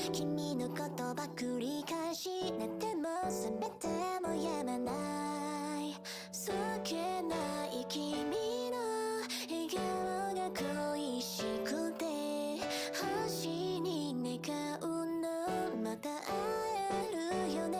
君のことば繰り返し寝ても覚めてもやまないそっけない君の笑顔が恋しくて星に願うのまた会えるよね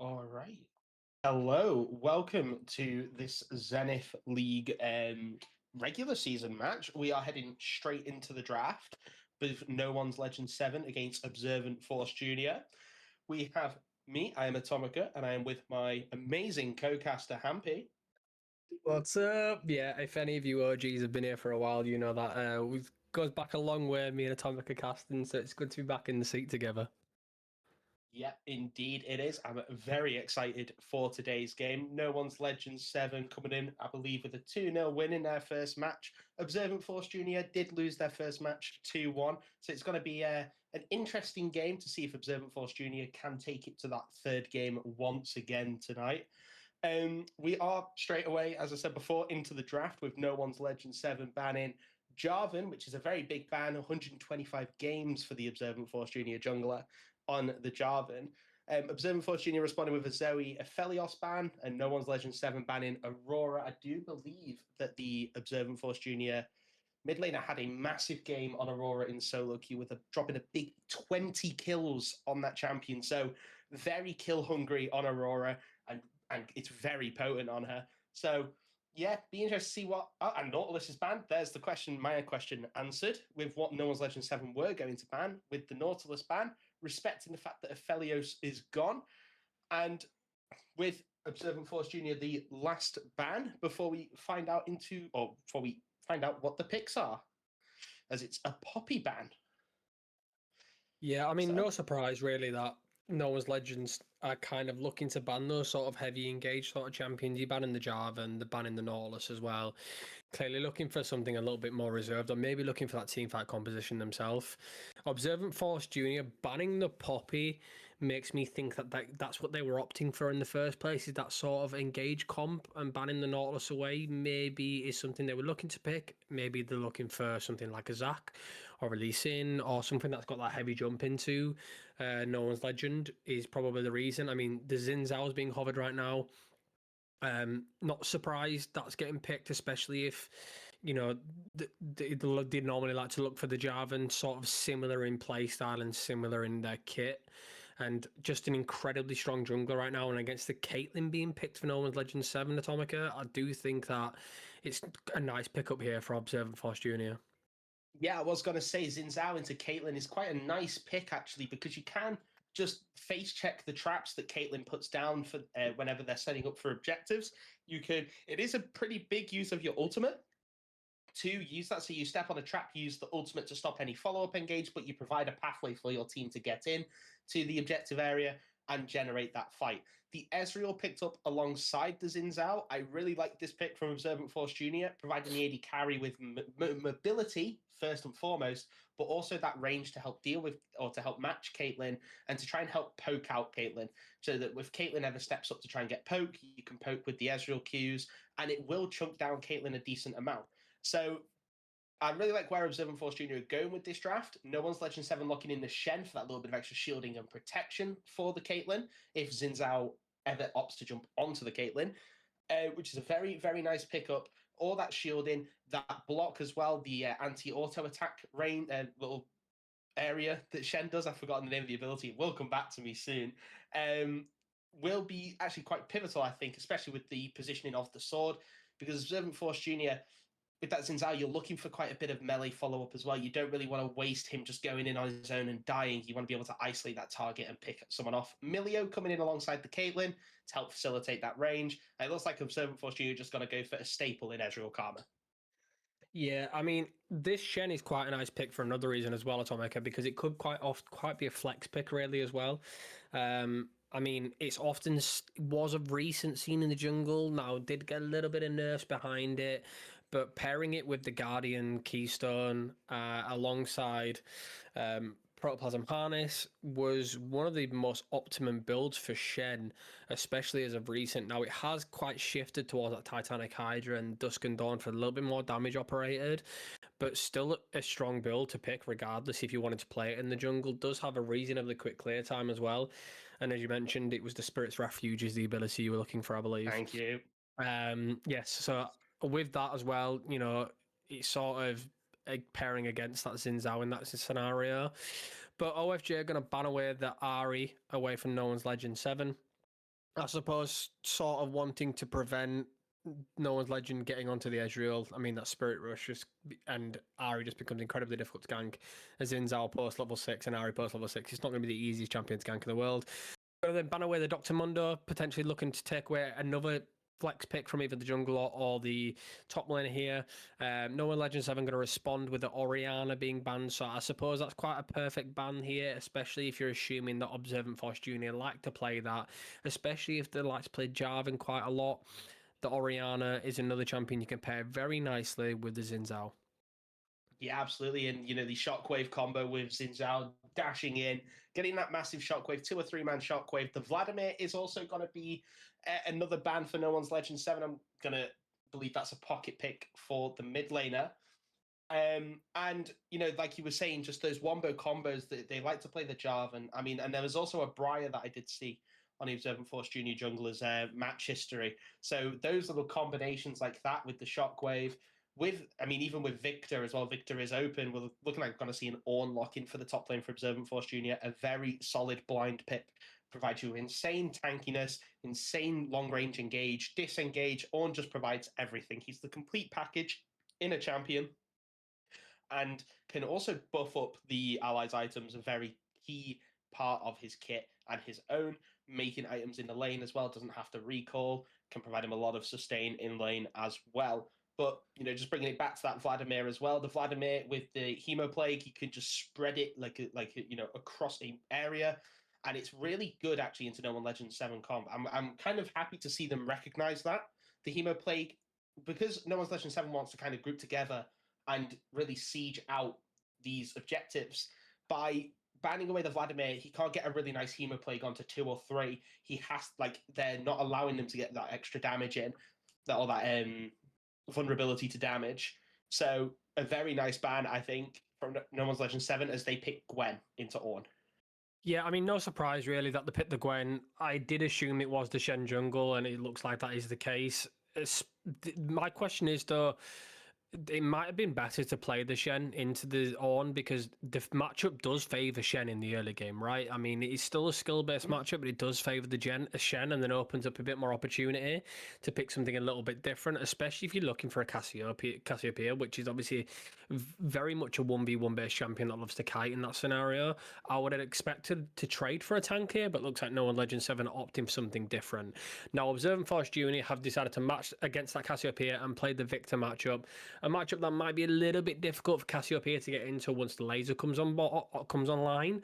All right. Hello, welcome to this Zenith League regular season match. We are heading straight into the draft with No One's Legend 7 against Observant Force Junior. We have me, I am Atomica, and I am with my amazing co-caster, Hampy. What's up? Yeah, if any of you OGs have been here for a while, you know that goes back a long way, me and Atomic are casting, so it's good to be back in the seat together. Yeah, indeed it is. I'm very excited for today's game. No One's Legend 7 coming in, I believe, with a 2-0 win in their first match. Observant Force Junior did lose their first match 2-1, so it's going to be an interesting game to see if Observant Force Junior can take it to that third game once again tonight. We are straight away, as I said before, into the draft with No One's Legend 7 banning Jarvan, which is a very big ban, 125 games for the Observant Force Junior jungler on the Jarvan. Observant Force Junior responded with a Zoe Aphelios ban, and No One's Legend 7 banning Aurora. I do believe that the Observant Force Junior mid laner had a massive game on Aurora in solo queue with dropping a big 20 kills on that champion. So very kill hungry on Aurora, and it's very potent on her. So yeah, be interested to see what. Oh, and Nautilus is banned. There's the question. My question answered with what No One's Legend 7 were going to ban with the Nautilus ban, respecting the fact that Aphelios is gone, and with Observant Force Junior the last ban before we find out what the picks are, as it's a Poppy ban. Yeah, I mean, So no surprise really that No One's Legends are kind of looking to ban those sort of heavy engaged sort of champions. You're banning the Jarvan, they're banning the Nautilus as well. Clearly looking for something a little bit more reserved, or maybe looking for that team fight composition themselves. Observant Force Junior banning the Poppy makes me think that's what they were opting for in the first place, is that sort of engage comp, and banning the Nautilus away maybe is something they were looking to pick. Maybe they're looking for something like a Zac or a Lee Sin or something that's got that heavy jump into No One's Legend is probably the reason. I mean, the Xin Zhao's being hovered right now. Not surprised that's getting picked, especially if, you know, they normally like to look for the Jarvan, sort of similar in playstyle and similar in their kit, and just an incredibly strong jungler right now. And against the Caitlyn being picked for No One's Legend 7 Atomica, I do think that it's a nice pickup here for Observant Force Junior. yeah, I was going to say Xin Zhao into Caitlyn is quite a nice pick, actually, because you can just face check the traps that Caitlyn puts down for whenever they're setting up for objectives. It is a pretty big use of your ultimate to use that. So you step on a trap, use the ultimate to stop any follow-up engage, but you provide a pathway for your team to get in to the objective area and generate that fight. The Ezreal picked up alongside the Xin Zhao. I really like this pick from Observant Force Junior, providing the AD carry with mobility first and foremost, but also that range to help deal with or to help match Caitlyn and to try and help poke out Caitlyn. So that if Caitlyn ever steps up to try and get poke, you can poke with the Ezreal Qs, and it will chunk down Caitlyn a decent amount. So I really like where Observant Force Junior are going with this draft. No One's Legend 7 locking in the Shen for that little bit of extra shielding and protection for the Caitlyn if Xin Zhao ever opts to jump onto the Caitlyn, which is a very, very nice pickup. All that shielding, that block as well, the anti-auto attack range, little area that Shen does. I've forgotten the name of the ability. It will come back to me soon. Will be actually quite pivotal, I think, especially with the positioning of the sword, because Observant Force Junior, with that Xin Zhao, you're looking for quite a bit of melee follow-up as well. You don't really want to waste him just going in on his own and dying. You want to be able to isolate that target and pick someone off. Milio coming in alongside the Caitlyn to help facilitate that range. It looks like Observant Force Junior just got to go for a staple in Ezreal Karma. Yeah, I mean, this Shen is quite a nice pick for another reason as well, Atomica, because it could quite be a flex pick really as well. I mean, it's often was a recent scene in the jungle. Now did get a little bit of nerfs behind it, but pairing it with the Guardian Keystone alongside Protoplasm Harness was one of the most optimum builds for Shen, especially as of recent. Now it has quite shifted towards that Titanic Hydra and Dusk and Dawn for a little bit more damage operated, but still a strong build to pick regardless if you wanted to play it in the jungle. Does have a reasonably quick clear time as well. And as you mentioned, it was the Spirit's Refuge is the ability you were looking for, I believe. Thank you. Yes, so with that as well, you know, it's sort of pairing against that Xin Zhao in that scenario. But OFJ are going to ban away the Ari away from No One's Legend 7. I suppose sort of wanting to prevent no one's legend getting onto the Ezreal. I mean, that Spirit Rush and Ari just becomes incredibly difficult to gank. As in Zhao post level 6 and Ari post level 6, it's not going to be the easiest champion to gank in the world. But then ban away the Dr. Mundo, potentially looking to take away another flex pick from either the jungler or the top laner here. No One Legend 7 going to respond with the Orianna being banned, so I suppose that's quite a perfect ban here, especially if you're assuming that Observant Force Junior like to play that, especially if they like to play Jarvan quite a lot. The Orianna is another champion you can pair very nicely with the Xin Zhao. Yeah, absolutely. And, the shockwave combo with Xin Zhao dashing in, getting that massive shockwave, 2 or 3 man shockwave. The Vladimir is also going to be another ban for No One's Legend 7. I'm going to believe that's a pocket pick for the mid laner. And, like you were saying, just those wombo combos, that they like to play the Jarvan. I mean, and there was also a Briar that I did see on the Observant Force Junior Junglers match history. So those little combinations like that with the shockwave, even with Victor as well. Victor is open. We're looking like we're going to see an Ornn lock in for the top lane for Observant Force Junior. A very solid blind pip. Provides you insane tankiness, insane long range engage, disengage. Ornn just provides everything. He's the complete package in a champion, and can also buff up the allies' items, a very key part of his kit and his own. Making items in the lane as well, doesn't have to recall, can provide him a lot of sustain in lane as well. But, just bringing it back to that Vladimir as well, the Vladimir with the Hemoplague, you can just spread it across an area. And it's really good, actually, into No One Legend 7 comp. I'm kind of happy to see them recognize that. The Hemoplague, because No One's Legend 7 wants to kind of group together and really siege out these objectives, by banning away the Vladimir, he can't get a really nice Hemoplague onto 2 or 3. He has, they're not allowing them to get that extra damage in, or that vulnerability to damage. So a very nice ban, I think, from No One's Legend 7 as they pick Gwen into Ornn. Yeah, I mean, no surprise really that they picked the Gwen. I did assume it was the Shen jungle, and it looks like that is the case. My question is, though, it might have been better to play the Shen into the Ornn because the matchup does favour Shen in the early game, right? I mean, it's still a skill-based matchup, but it does favour the Shen, and then opens up a bit more opportunity to pick something a little bit different, especially if you're looking for a Cassiopeia, which is obviously very much a 1v1 based champion that loves to kite in that scenario. I would have expected to trade for a tank here, but looks like No One Legend 7 opting for something different. Now, Observant Force Junior have decided to match against that Cassiopeia and play the Victor matchup. A matchup that might be a little bit difficult for Cassiopeia to get into once the laser comes online.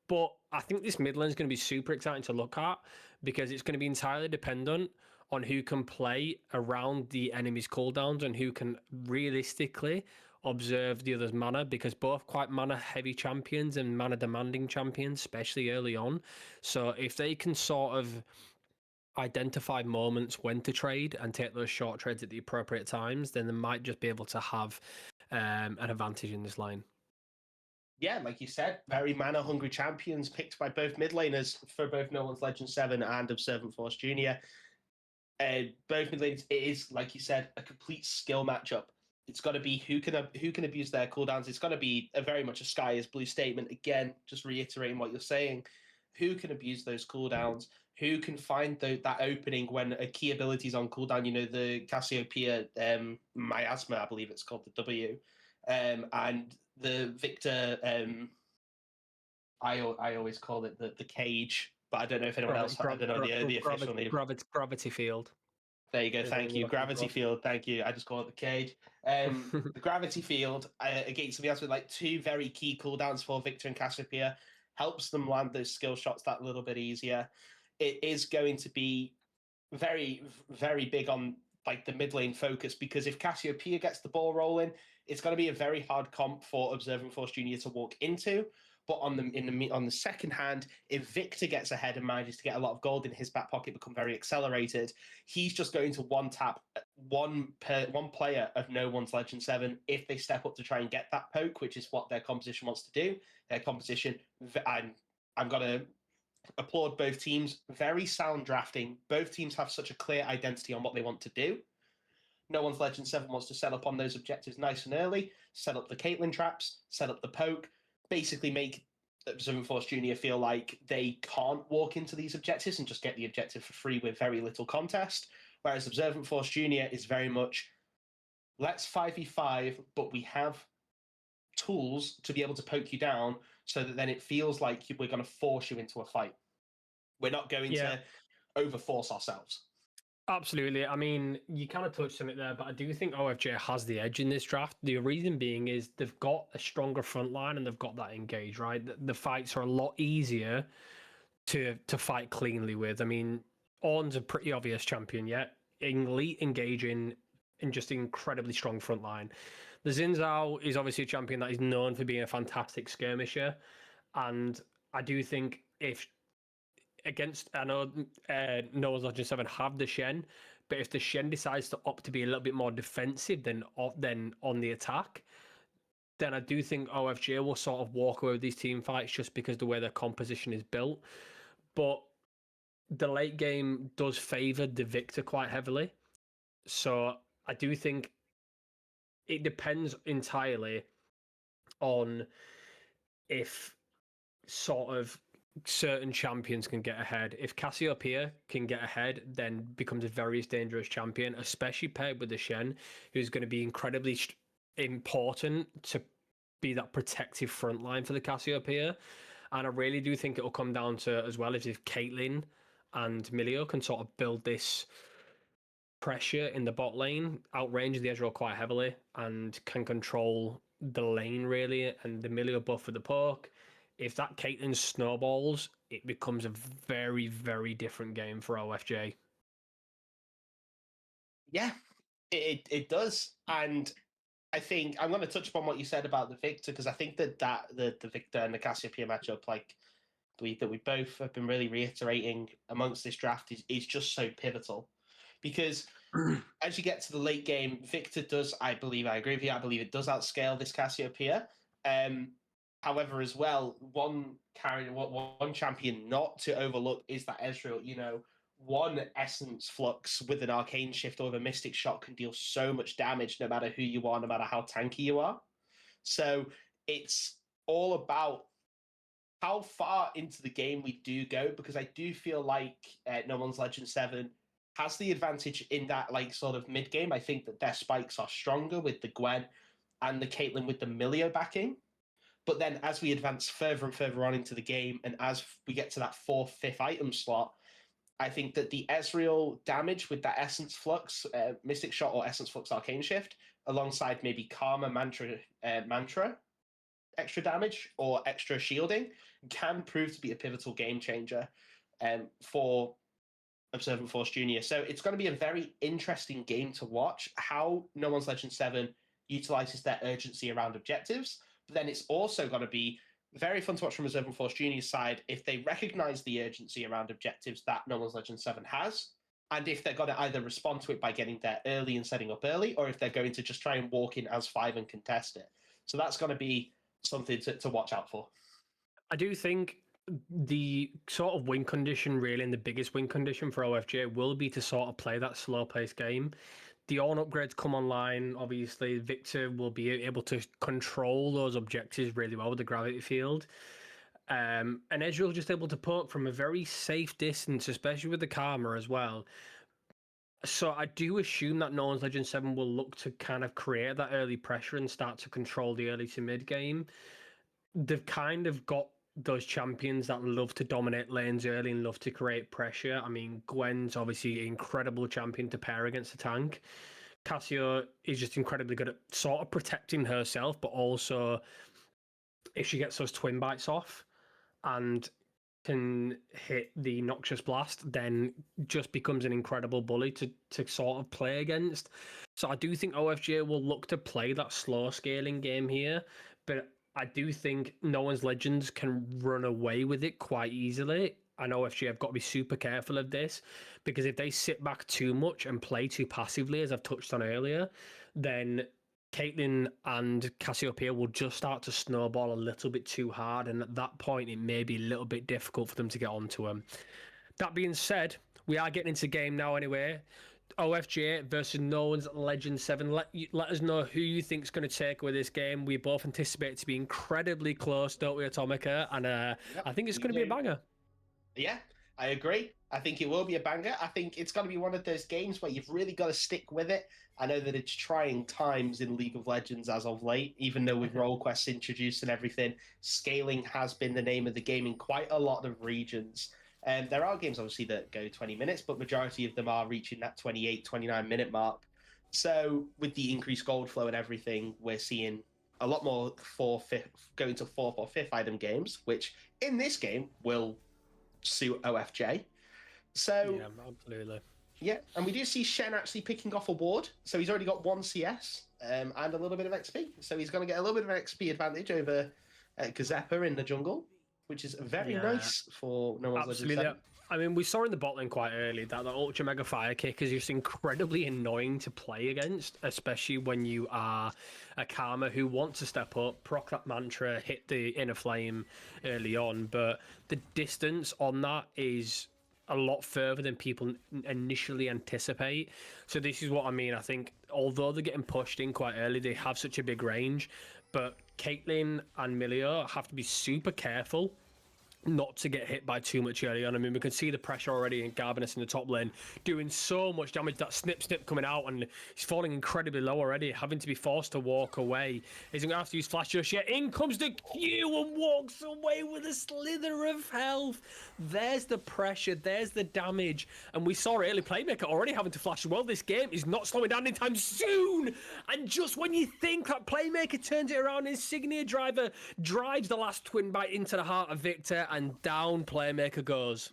But I think this mid lane is going to be super exciting to look at because it's going to be entirely dependent on who can play around the enemy's cooldowns and who can realistically observe the other's mana, because both quite mana heavy champions and mana demanding champions, especially early on. So if they can sort of identify moments when to trade and take those short trades at the appropriate times, then they might just be able to have an advantage in this line. Yeah, like you said, very mana hungry champions picked by both mid laners for both No One's Legend 7 and Observant Force Junior. Both mid laners, it is, like you said, a complete skill matchup. It's got to be who can abuse their cooldowns. It's got to be very much a sky is blue statement. Again, just reiterating what you're saying. Who can abuse those cooldowns? Who can find that opening when a key ability is on cooldown? The Cassiopeia Miasma, I believe it's called, the W, and the Victor. I always call it the cage, but I don't know if anyone else. I don't know the official name. Gravity Field. There you go. Thank you. Gravity Field. Thank you. I just call it the cage. The Gravity Field against somebody else with 2 very key cooldowns for Victor and Cassiopeia helps them land those skill shots that little bit easier. It is going to be very, very big on the mid lane focus, because if Cassiopeia gets the ball rolling, it's going to be a very hard comp for Observant Force Junior to walk into. But on the second hand, if Victor gets ahead and manages to get a lot of gold in his back pocket, become very accelerated, he's just going to one tap one player of No One's Legend 7 if they step up to try and get that poke, which is what their composition wants to do. Their composition, I'm going to applaud both teams. Very sound drafting. Both teams have such a clear identity on what they want to do. No One's Legend 7 wants to set up on those objectives nice and early, set up the Caitlyn traps, set up the poke, basically make Observant Force Junior feel like they can't walk into these objectives and just get the objective for free with very little contest. Whereas Observant Force Junior is very much, let's 5v5, but we have tools to be able to poke you down so that then it feels like we're going to force you into a fight. We're not going to overforce ourselves. Absolutely. I mean, you kind of touched on it there, but I do think OFJ has the edge in this draft. The reason being is they've got a stronger front line and they've got that engage, right? The fights are a lot easier to fight cleanly with. I mean, Ornn's a pretty obvious champion, yet elite engaging and just incredibly strong front line. The Xin Zhao is obviously a champion that is known for being a fantastic skirmisher, and I do think if against, I know Noah's Legend 7 have the Shen, but if the Shen decides to opt to be a little bit more defensive than on the attack, then I do think OFJ will sort of walk away with these team fights just because the way their composition is built. But the late game does favour the Victor quite heavily. So I do think it depends entirely on if sort of certain champions can get ahead. If Cassiopeia can get ahead, then becomes a very dangerous champion, especially paired with the Shen, who's going to be incredibly important to be that protective front line for the Cassiopeia. And I really do think it will come down to, as well, as if Caitlyn and Milio can sort of build this pressure in the bot lane, outrange the Ezreal quite heavily, and can control the lane really, and the Milio buff for the poke. If that Caitlyn snowballs, it becomes a very, very different game for OFJ. Yeah, it does. And I think I'm going to touch upon what you said about the Victor, because I think that the Victor and the Cassiopeia matchup, like that we both have been really reiterating amongst this draft, is just so pivotal. Because as you get to the late game, Victor does, I agree with you, I believe it does outscale this Cassiopeia. However, as well, one champion not to overlook is that Ezreal. One Essence Flux with an Arcane Shift or a Mystic Shot can deal so much damage no matter who you are, no matter how tanky you are. So it's all about how far into the game we do go, because I do feel like No One's Legend 7 has the advantage in that like sort of mid game. I think that their spikes are stronger with the Gwen and the Caitlyn with the Milio backing. But then as we advance further and further on into the game, and as we get to that 4th, 5th item slot, I think that the Ezreal damage with that Essence Flux, Mystic Shot or Essence Flux Arcane Shift, alongside maybe Karma Mantra extra damage or extra shielding, can prove to be a pivotal game changer for Observant Force Junior. So it's going to be a very interesting game to watch, how No One's Legend 7 utilizes their urgency around objectives. But then it's also going to be very fun to watch from Observant Force Junior's side if they recognize the urgency around objectives that No One's Legend 7 has, and if they're going to either respond to it by getting there early and setting up early, or if they're going to just try and walk in as 5 and contest it. So that's going to be something to watch out for. I do think the sort of win condition, really, and the biggest win condition for OFJ will be to sort of play that slow-paced game. The Ornn upgrades come online, obviously. Victor will be able to control those objectives really well with the gravity field. And Ezreal just able to poke from a very safe distance, especially with the Karma as well. So I do assume that No One's Legend 7 will look to kind of create that early pressure and start to control the early to mid game. They've kind of got those champions that love to dominate lanes early and love to create pressure. I mean, Gwen's obviously an incredible champion to pair against a tank. Cassio is just incredibly good at sort of protecting herself, but also if she gets those twin bites off and can hit the Noxious Blast, then just becomes an incredible bully to sort of play against. So I do think OFJ will look to play that slow scaling game here, but I do think No One's Legends can run away with it quite easily. And OFG have got to be super careful of this, because if they sit back too much and play too passively, as I've touched on earlier, then Caitlyn and Cassiopeia will just start to snowball a little bit too hard. And at that point, it may be a little bit difficult for them to get onto them. That being said, we are getting into game now anyway. OFJ versus No One's Legend 7. Let us know who you think's going to take away this game. We both anticipate it to be incredibly close, don't we, Atomica? And I think it's going to be a banger. Yeah, I agree. I think it will be a banger. I think it's going to be one of those games where you've really got to stick with it. I know that it's trying times in League of Legends as of late, even though with role quests introduced and everything, scaling has been the name of the game in quite a lot of regions. There are games, obviously, that go 20 minutes, but majority of them are reaching that 28, 29-minute mark. So with the increased gold flow and everything, we're seeing a lot more going to fourth or fifth item games, which in this game will suit OFJ. So yeah, absolutely. Yeah, and we do see Shen actually picking off a ward. So he's already got 1 CS and a little bit of XP. So he's going to get a little bit of an XP advantage over Gazeppa in the jungle, which is very nice for No One's Legend 7. I mean, we saw in the bot lane quite early that the Ultra Mega Fire Kick is just incredibly annoying to play against, especially when you are a Karma who wants to step up, proc that mantra, hit the inner flame early on, but the distance on that is a lot further than people initially anticipate. So this is what I mean. I think although they're getting pushed in quite early, they have such a big range, but Caitlyn and Milio have to be super careful not to get hit by too much early on. I mean, we can see the pressure already in Garbanus in the top lane, doing so much damage. That snip coming out, and he's falling incredibly low already, having to be forced to walk away. He's going to have to use flash just yet. In comes the Q and walks away with a slither of health. There's the pressure, there's the damage. And we saw early Playmaker already having to flash as well. This game is not slowing down anytime soon. And just when you think that Playmaker turns it around, Insignia Driver drives the last twin bite into the heart of Victor, and down Playmaker goes.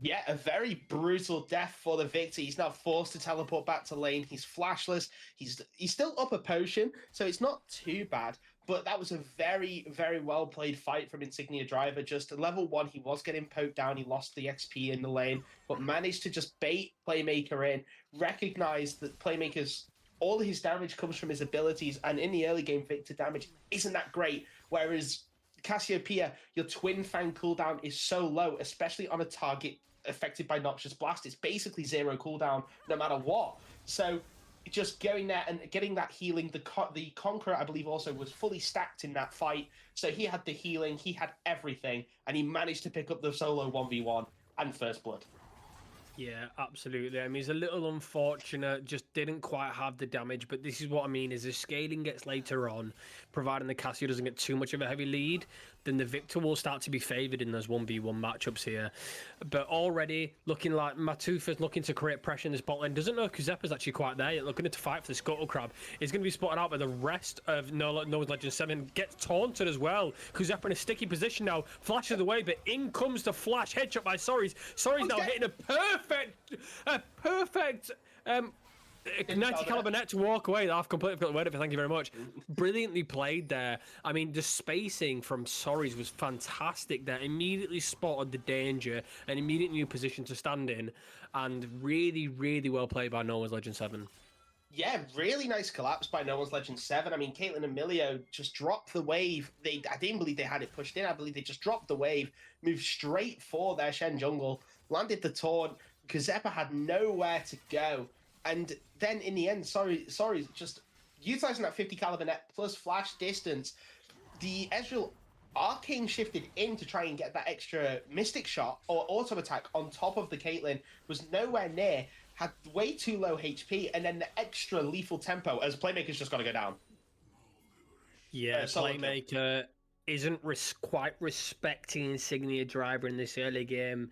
Yeah, a very brutal death for the Victor. He's now forced to teleport back to lane. He's flashless. He's still up a potion, so it's not too bad. But that was a very, very well played fight from Insignia Driver. Just at level 1, he was getting poked down. He lost the XP in the lane, but managed to just bait Playmaker in, recognize that Playmaker's all of his damage comes from his abilities, and in the early game, Victor damage isn't that great, whereas Cassiopeia, your Twin Fang cooldown is so low, especially on a target affected by Noxious Blast. It's basically 0 cooldown no matter what. So just going there and getting that healing, the Conqueror, I believe, also was fully stacked in that fight. So he had the healing, he had everything, and he managed to pick up the solo 1v1 and first blood. Yeah, absolutely. I mean, it's a little unfortunate, just didn't quite have the damage, but this is what I mean, is if scaling gets later on, providing the Cassio doesn't get too much of a heavy lead, then the Victor will start to be favoured in those 1v1 matchups here. But already, looking like Matufa's looking to create pressure in this bot lane. Doesn't know Kuzeppa's actually quite there yet, looking to fight for the Scuttle Crab. He's going to be spotted out by the rest of No One's Legend 7. Gets taunted as well. Kuzeppa in a sticky position now, flashes away, but in comes the flash headshot by Soris. Soris now hitting a perfect 90 caliber net to walk away. I've completely forgot the word of it. Thank you very much. Brilliantly played there. I mean, the spacing from Soris was fantastic there. Immediately spotted the danger and immediately knew position to stand in, and really, really well played by No One's Legend 7. Yeah, really nice collapse by No One's Legend 7. I mean, Caitlyn and Milio just dropped the wave. I didn't believe they had it pushed in. I believe they just dropped the wave, moved straight for their Shen jungle, landed the taunt. Kazeppa had nowhere to go. And then in the end, sorry, just utilizing that 50 caliber net plus flash distance, the Ezreal Arcane shifted in to try and get that extra Mystic shot or auto attack on top of the Caitlyn, was nowhere near, had way too low HP, and then the extra lethal tempo as Playmaker's just got to go down. Yeah, Playmaker isn't quite respecting Insignia Driver in this early game.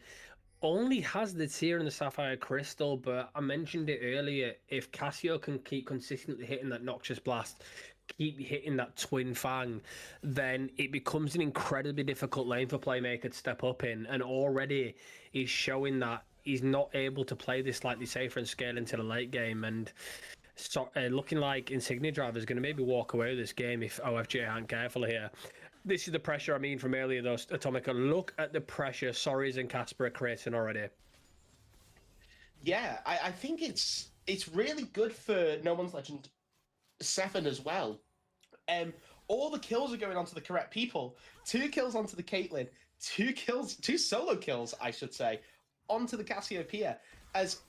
Only has the tier and the Sapphire Crystal, but I mentioned it earlier, if Cassio can keep consistently hitting that Noxious Blast, keep hitting that Twin Fang, then it becomes an incredibly difficult lane for Playmaker to step up in, and already he's showing that he's not able to play this slightly safer and scale into the late game, and looking like Insignia Driver is going to maybe walk away with this game if OFJ aren't careful here. This is the pressure I mean from earlier, though, Atomica. Look at the pressure Soris and Casper are creating already. Yeah, I think it's really good for No One's Legend 7 as well. All the kills are going onto the correct people. 2 kills onto the Caitlyn, 2 solo kills, I should say, onto the Cassiopeia. As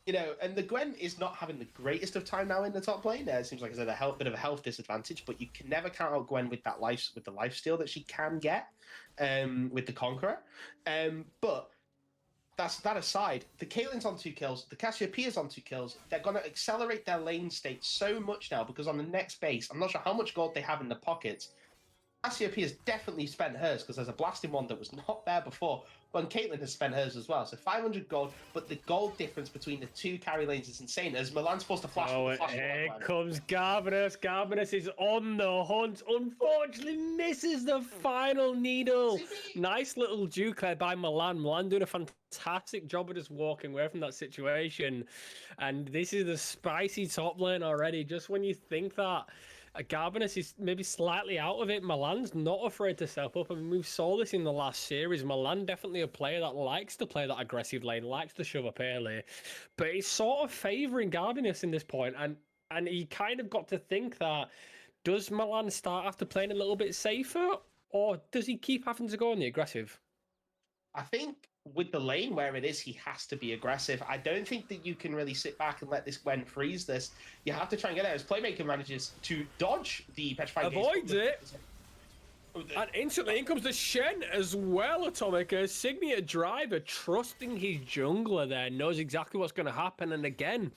And the Gwen is not having the greatest of time now in the top lane. It seems like it's at a bit of a health disadvantage, but you can never count out Gwen with that with the lifesteal that she can get with the Conqueror. But that's that aside. The Caitlyn's on 2 kills. The Cassiopeia's on 2 kills. They're going to accelerate their lane state so much now because on the next base, I'm not sure how much gold they have in the pockets. Cassiopeia's definitely spent hers because there's a blasting one that was not there before. But Caitlyn has spent hers as well. So 500 gold, but the gold difference between the 2 carry lanes is insane. As Milan's supposed to flash. Here comes Garbanus. Garbanus is on the hunt. Unfortunately, misses the final needle. Nice little juke there by Milan. Milan doing a fantastic job of just walking away from that situation. And this is the spicy top lane already. Just when you think that Garbanus is maybe slightly out of it, Milan's not afraid to step up. I mean, we saw this in the last series. Milan definitely a player that likes to play that aggressive lane, likes to shove up early, but he's sort of favouring Garbanus in this point, and he kind of got to think that, does Milan start after playing a little bit safer, or does he keep having to go on the aggressive? I think with the lane where it is, he has to be aggressive. I don't think that you can really sit back and let this Gwen freeze this. You have to try and get there. As Playmaker manages to dodge the petrifying gaze. Avoids it. And instantly in comes the Shen as well, Atomica. Signia Driver trusting his jungler there, knows exactly what's going to happen. And again,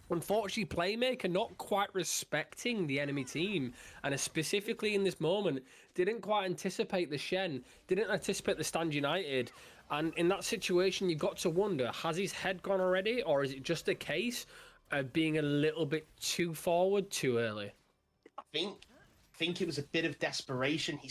unfortunately, Playmaker not quite respecting the enemy team. And specifically in this moment, didn't quite anticipate the Shen, didn't anticipate the Stand United. And in that situation, you've got to wonder, has his head gone already? Or is it just a case of being a little bit too forward too early? I think it was a bit of desperation. He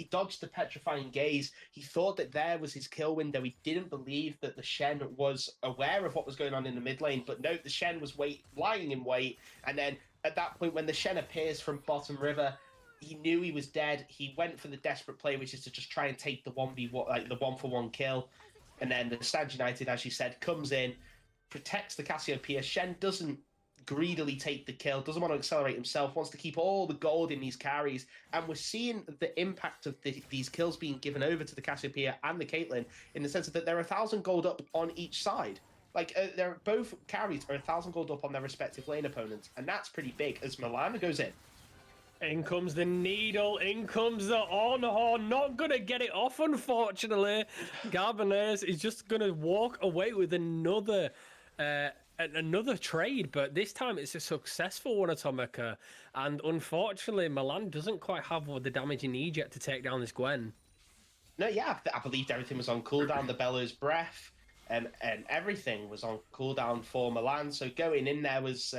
dodged the petrifying gaze. He thought that there was his kill window. He didn't believe that the Shen was aware of what was going on in the mid lane. But no, the Shen was lying in wait. And then at that point, when the Shen appears from bottom river, he knew he was dead. He went for the desperate play, which is to just try and take the 1v1, like the 1-for-1 kill. And then the Stand United, as you said, comes in, protects the Cassiopeia. Shen doesn't greedily take the kill, doesn't want to accelerate himself, wants to keep all the gold in these carries. And we're seeing the impact of these kills being given over to the Cassiopeia and the Caitlyn in the sense that they're 1,000 gold up on each side. Like, they're both carries are 1,000 gold up on their respective lane opponents. And that's pretty big as Milan goes in. In comes the needle, in comes the on-horn, not going to get it off, unfortunately. Garbanez is just going to walk away with another trade, but this time it's a successful one, Atomica. And unfortunately, Milan doesn't quite have the damage he needs yet to take down this Gwen. No, yeah, I believed everything was on cooldown, the Bellows Breath, and everything was on cooldown for Milan. So going in there was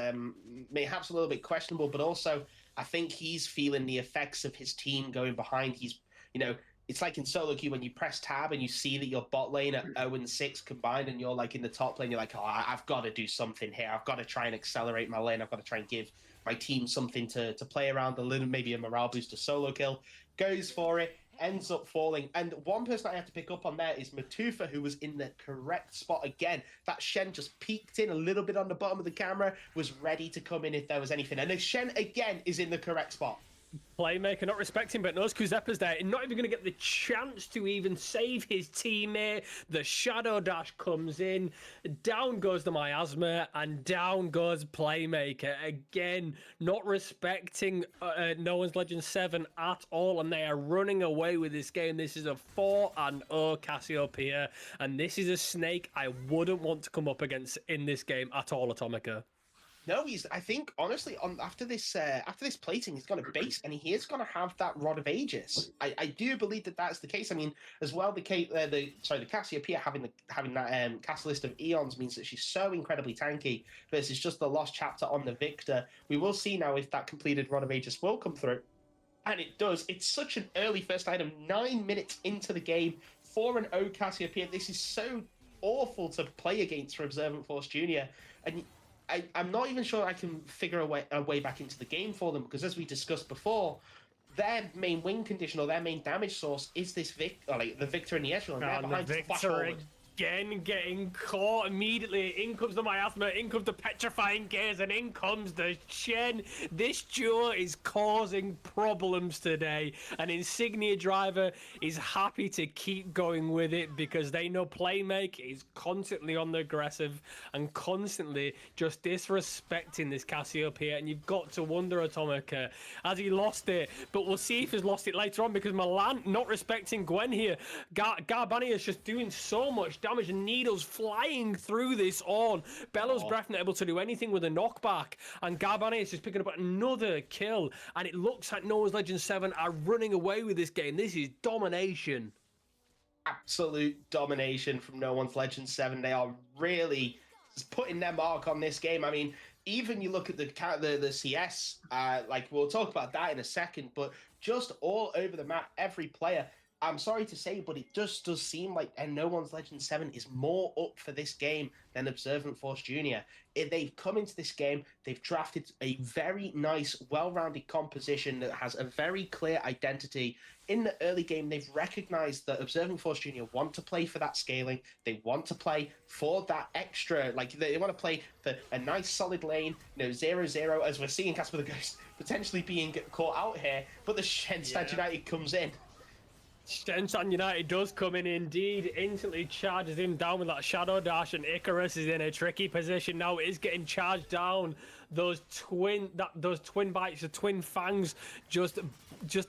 perhaps a little bit questionable, but also I think he's feeling the effects of his team going behind. It's like in solo queue when you press tab and you see that your bot lane at 0-6 combined and you're like in the top lane, you're like, oh, I've got to do something here. I've got to try and accelerate my lane. I've got to try and give my team something to play around, a little, maybe a morale boost, a solo kill. Goes for it, ends up falling. And one person I have to pick up on there is Matufa, who was in the correct spot again. That Shen just peeked in a little bit on the bottom of the camera, was ready to come in if there was anything. And the Shen again is in the correct spot. Playmaker not respecting, but knows Kuzepa's there. Not even going to get the chance to even save his teammate. The Shadow Dash comes in. Down goes the Miasma, and down goes Playmaker. Again, not respecting No One's Legend 7 at all, and they are running away with this game. This is a 4-0 Cassiopeia, and this is a snake I wouldn't want to come up against in this game at all, Atomica. No, I think honestly, after this plating, he's going to base, and he is going to have that Rod of Aegis. I do believe that that's the case. I mean, as well, the Cassiopeia having that Catalyst of Eons means that she's so incredibly tanky versus just the lost chapter on the Victor. We will see now if that completed Rod of Aegis will come through, and it does. It's such an early first item, 9 minutes into the game, 4-0 Cassiopeia. This is so awful to play against for Observant Force Junior, and I'm not even sure I can figure a way back into the game for them, because as we discussed before, their main win condition or their main damage source is this the Victor and the Echelon. They're behind the flash forward. again getting caught immediately. In comes the miasma, in comes the petrifying gaze, and in comes the Shen. This duo is causing problems today. An Insignia driver is happy to keep going with it because they know Playmake is constantly on the aggressive and constantly just disrespecting this Cassiopeia. And you've got to wonder, Atomica, has he lost it? But we'll see if he's lost it later on because Milan not respecting Gwen here. Garbani is just doing so much damage and needles flying through this on. Bellow's Breath not able to do anything with a knockback, and Garbani is just picking up another kill, and it looks like Noah's Legend 7 are running away with this game. This is domination. Absolute domination from No One's Legend 7. They are really putting their mark on this game. I mean, even you look at the CS, like we'll talk about that in a second, but just all over the map, every player. I'm sorry to say, but it just does seem like No One's Legend 7 is more up for this game than Observant Force Junior. If they've come into this game, they've drafted a very nice, well-rounded composition that has a very clear identity. In the early game, they've recognized that Observant Force Junior want to play for that scaling. They want to play for that extra, like they want to play for a nice solid lane, 0-0, as we're seeing Casper the Ghost potentially being caught out here, but the Shenstad United comes in. Shensan United does come in indeed, instantly charges him down with that Shadow Dash, and Icarus is in a tricky position now. It is getting charged down. Those twin bites, the twin fangs, just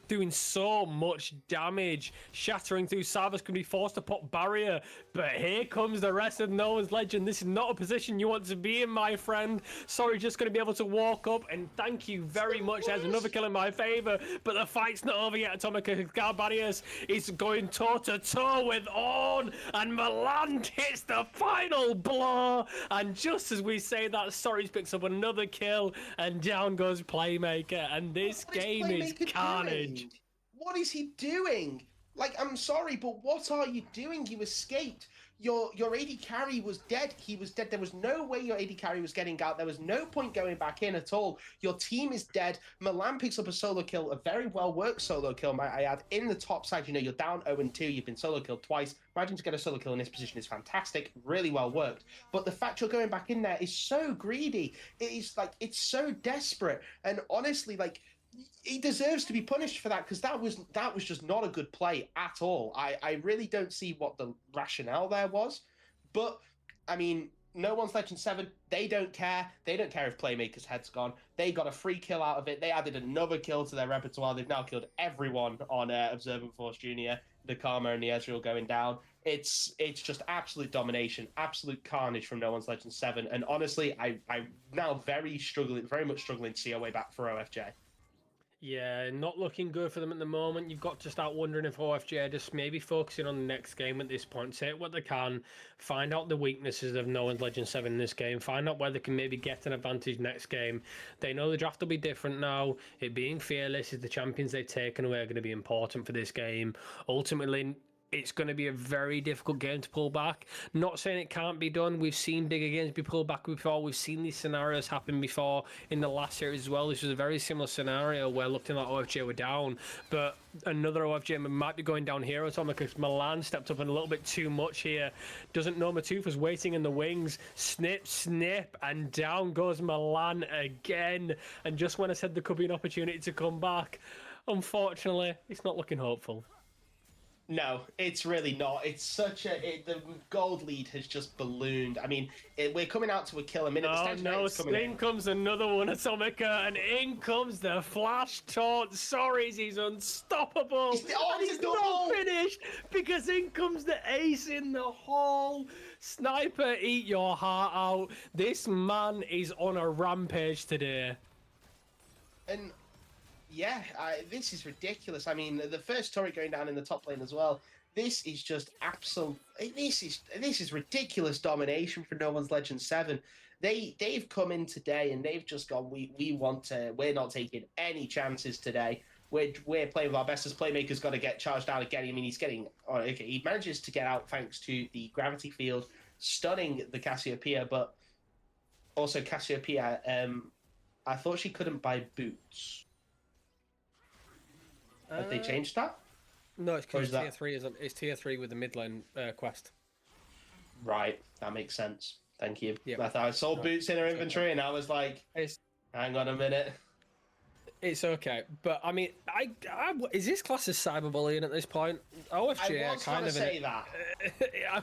doing so much damage. Shattering through, Savas can be forced to pop barrier, but here comes the rest of Noah's Legend. This is not a position you want to be in, my friend. Sorry, just going to be able to walk up, and thank you very much. There's another kill in my favor, but the fight's not over yet. Atomica Garbarius is going toe-to-toe with Ornn, and Milan hits the final blow, and just as we say that, Stories picks up another kill, and down goes Playmaker, and this game is carnage. What is he doing? Like, I'm sorry, but what are you doing? You escaped. Your AD carry was dead. He was dead. There was no way your AD carry was getting out. There was no point going back in at all. Your team is dead. Milan picks up a solo kill, a very well-worked solo kill, might I add, in the top side. You're down 0-2. You've been solo killed twice. Imagine to get a solo kill in this position is fantastic. Really well worked. But the fact you're going back in there is so greedy. It is like, it's so desperate. And honestly, like, he deserves to be punished for that because that was just not a good play at all. I really don't see what the rationale there was. But, I mean, No One's Legend 7, they don't care. They don't care if Playmaker's head's gone. They got a free kill out of it. They added another kill to their repertoire. They've now killed everyone on Observant Force Junior. The Karma and the Ezreal going down. It's just absolute domination, absolute carnage from No One's Legend 7. And honestly, I'm now very much struggling to see a way back for OFJ. Yeah, not looking good for them at the moment. You've got to start wondering if OFJ are just maybe focusing on the next game at this point. Take what they can, find out the weaknesses of No One's Legend 7 in this game, find out where they can maybe get an advantage next game. They know the draft will be different now. It being fearless is the champions they've taken away are going to be important for this game. Ultimately, it's going to be a very difficult game to pull back. Not saying it can't be done. We've seen bigger games be pulled back before. We've seen these scenarios happen before in the last series as well. This was a very similar scenario where looking like OFJ were down, but another OFJ might be going down here, Atomic, because Milan stepped up a little bit too much here. Doesn't know Matufa's waiting in the wings. Snip, snip, and down goes Milan again. And just when I said there could be an opportunity to come back, unfortunately, it's not looking hopeful. No, it's really not. It's such the gold lead has just ballooned. I mean, we're coming out to a kill a minute. Oh no, in comes another one, Atomica, and in comes the flash taunt. Sorry, he's unstoppable. He's not finished because in comes the ace in the hole. Sniper, eat your heart out. This man is on a rampage today. And yeah, this is ridiculous. I mean, the first turret going down in the top lane as well. This is just absolute. This is ridiculous domination for No One's Legend 7. They've come in today and they've just gone. We want to. We're not taking any chances today. We're playing with our best. As Playmaker's got to get charged down again. I mean, he's getting. Oh, okay, he manages to get out thanks to the gravity field, stunning the Cassiopeia. But also Cassiopeia. I thought she couldn't buy boots. Have they changed that? No, it's because tier 3 it's tier 3 with the mid lane quest. Right, that makes sense. Thank you. Yep. I thought I saw boots in her inventory, and I was like, It's hang on a minute. It's okay, but I mean, is this class as cyberbullying at this point? OFJ I was kind gonna of say that.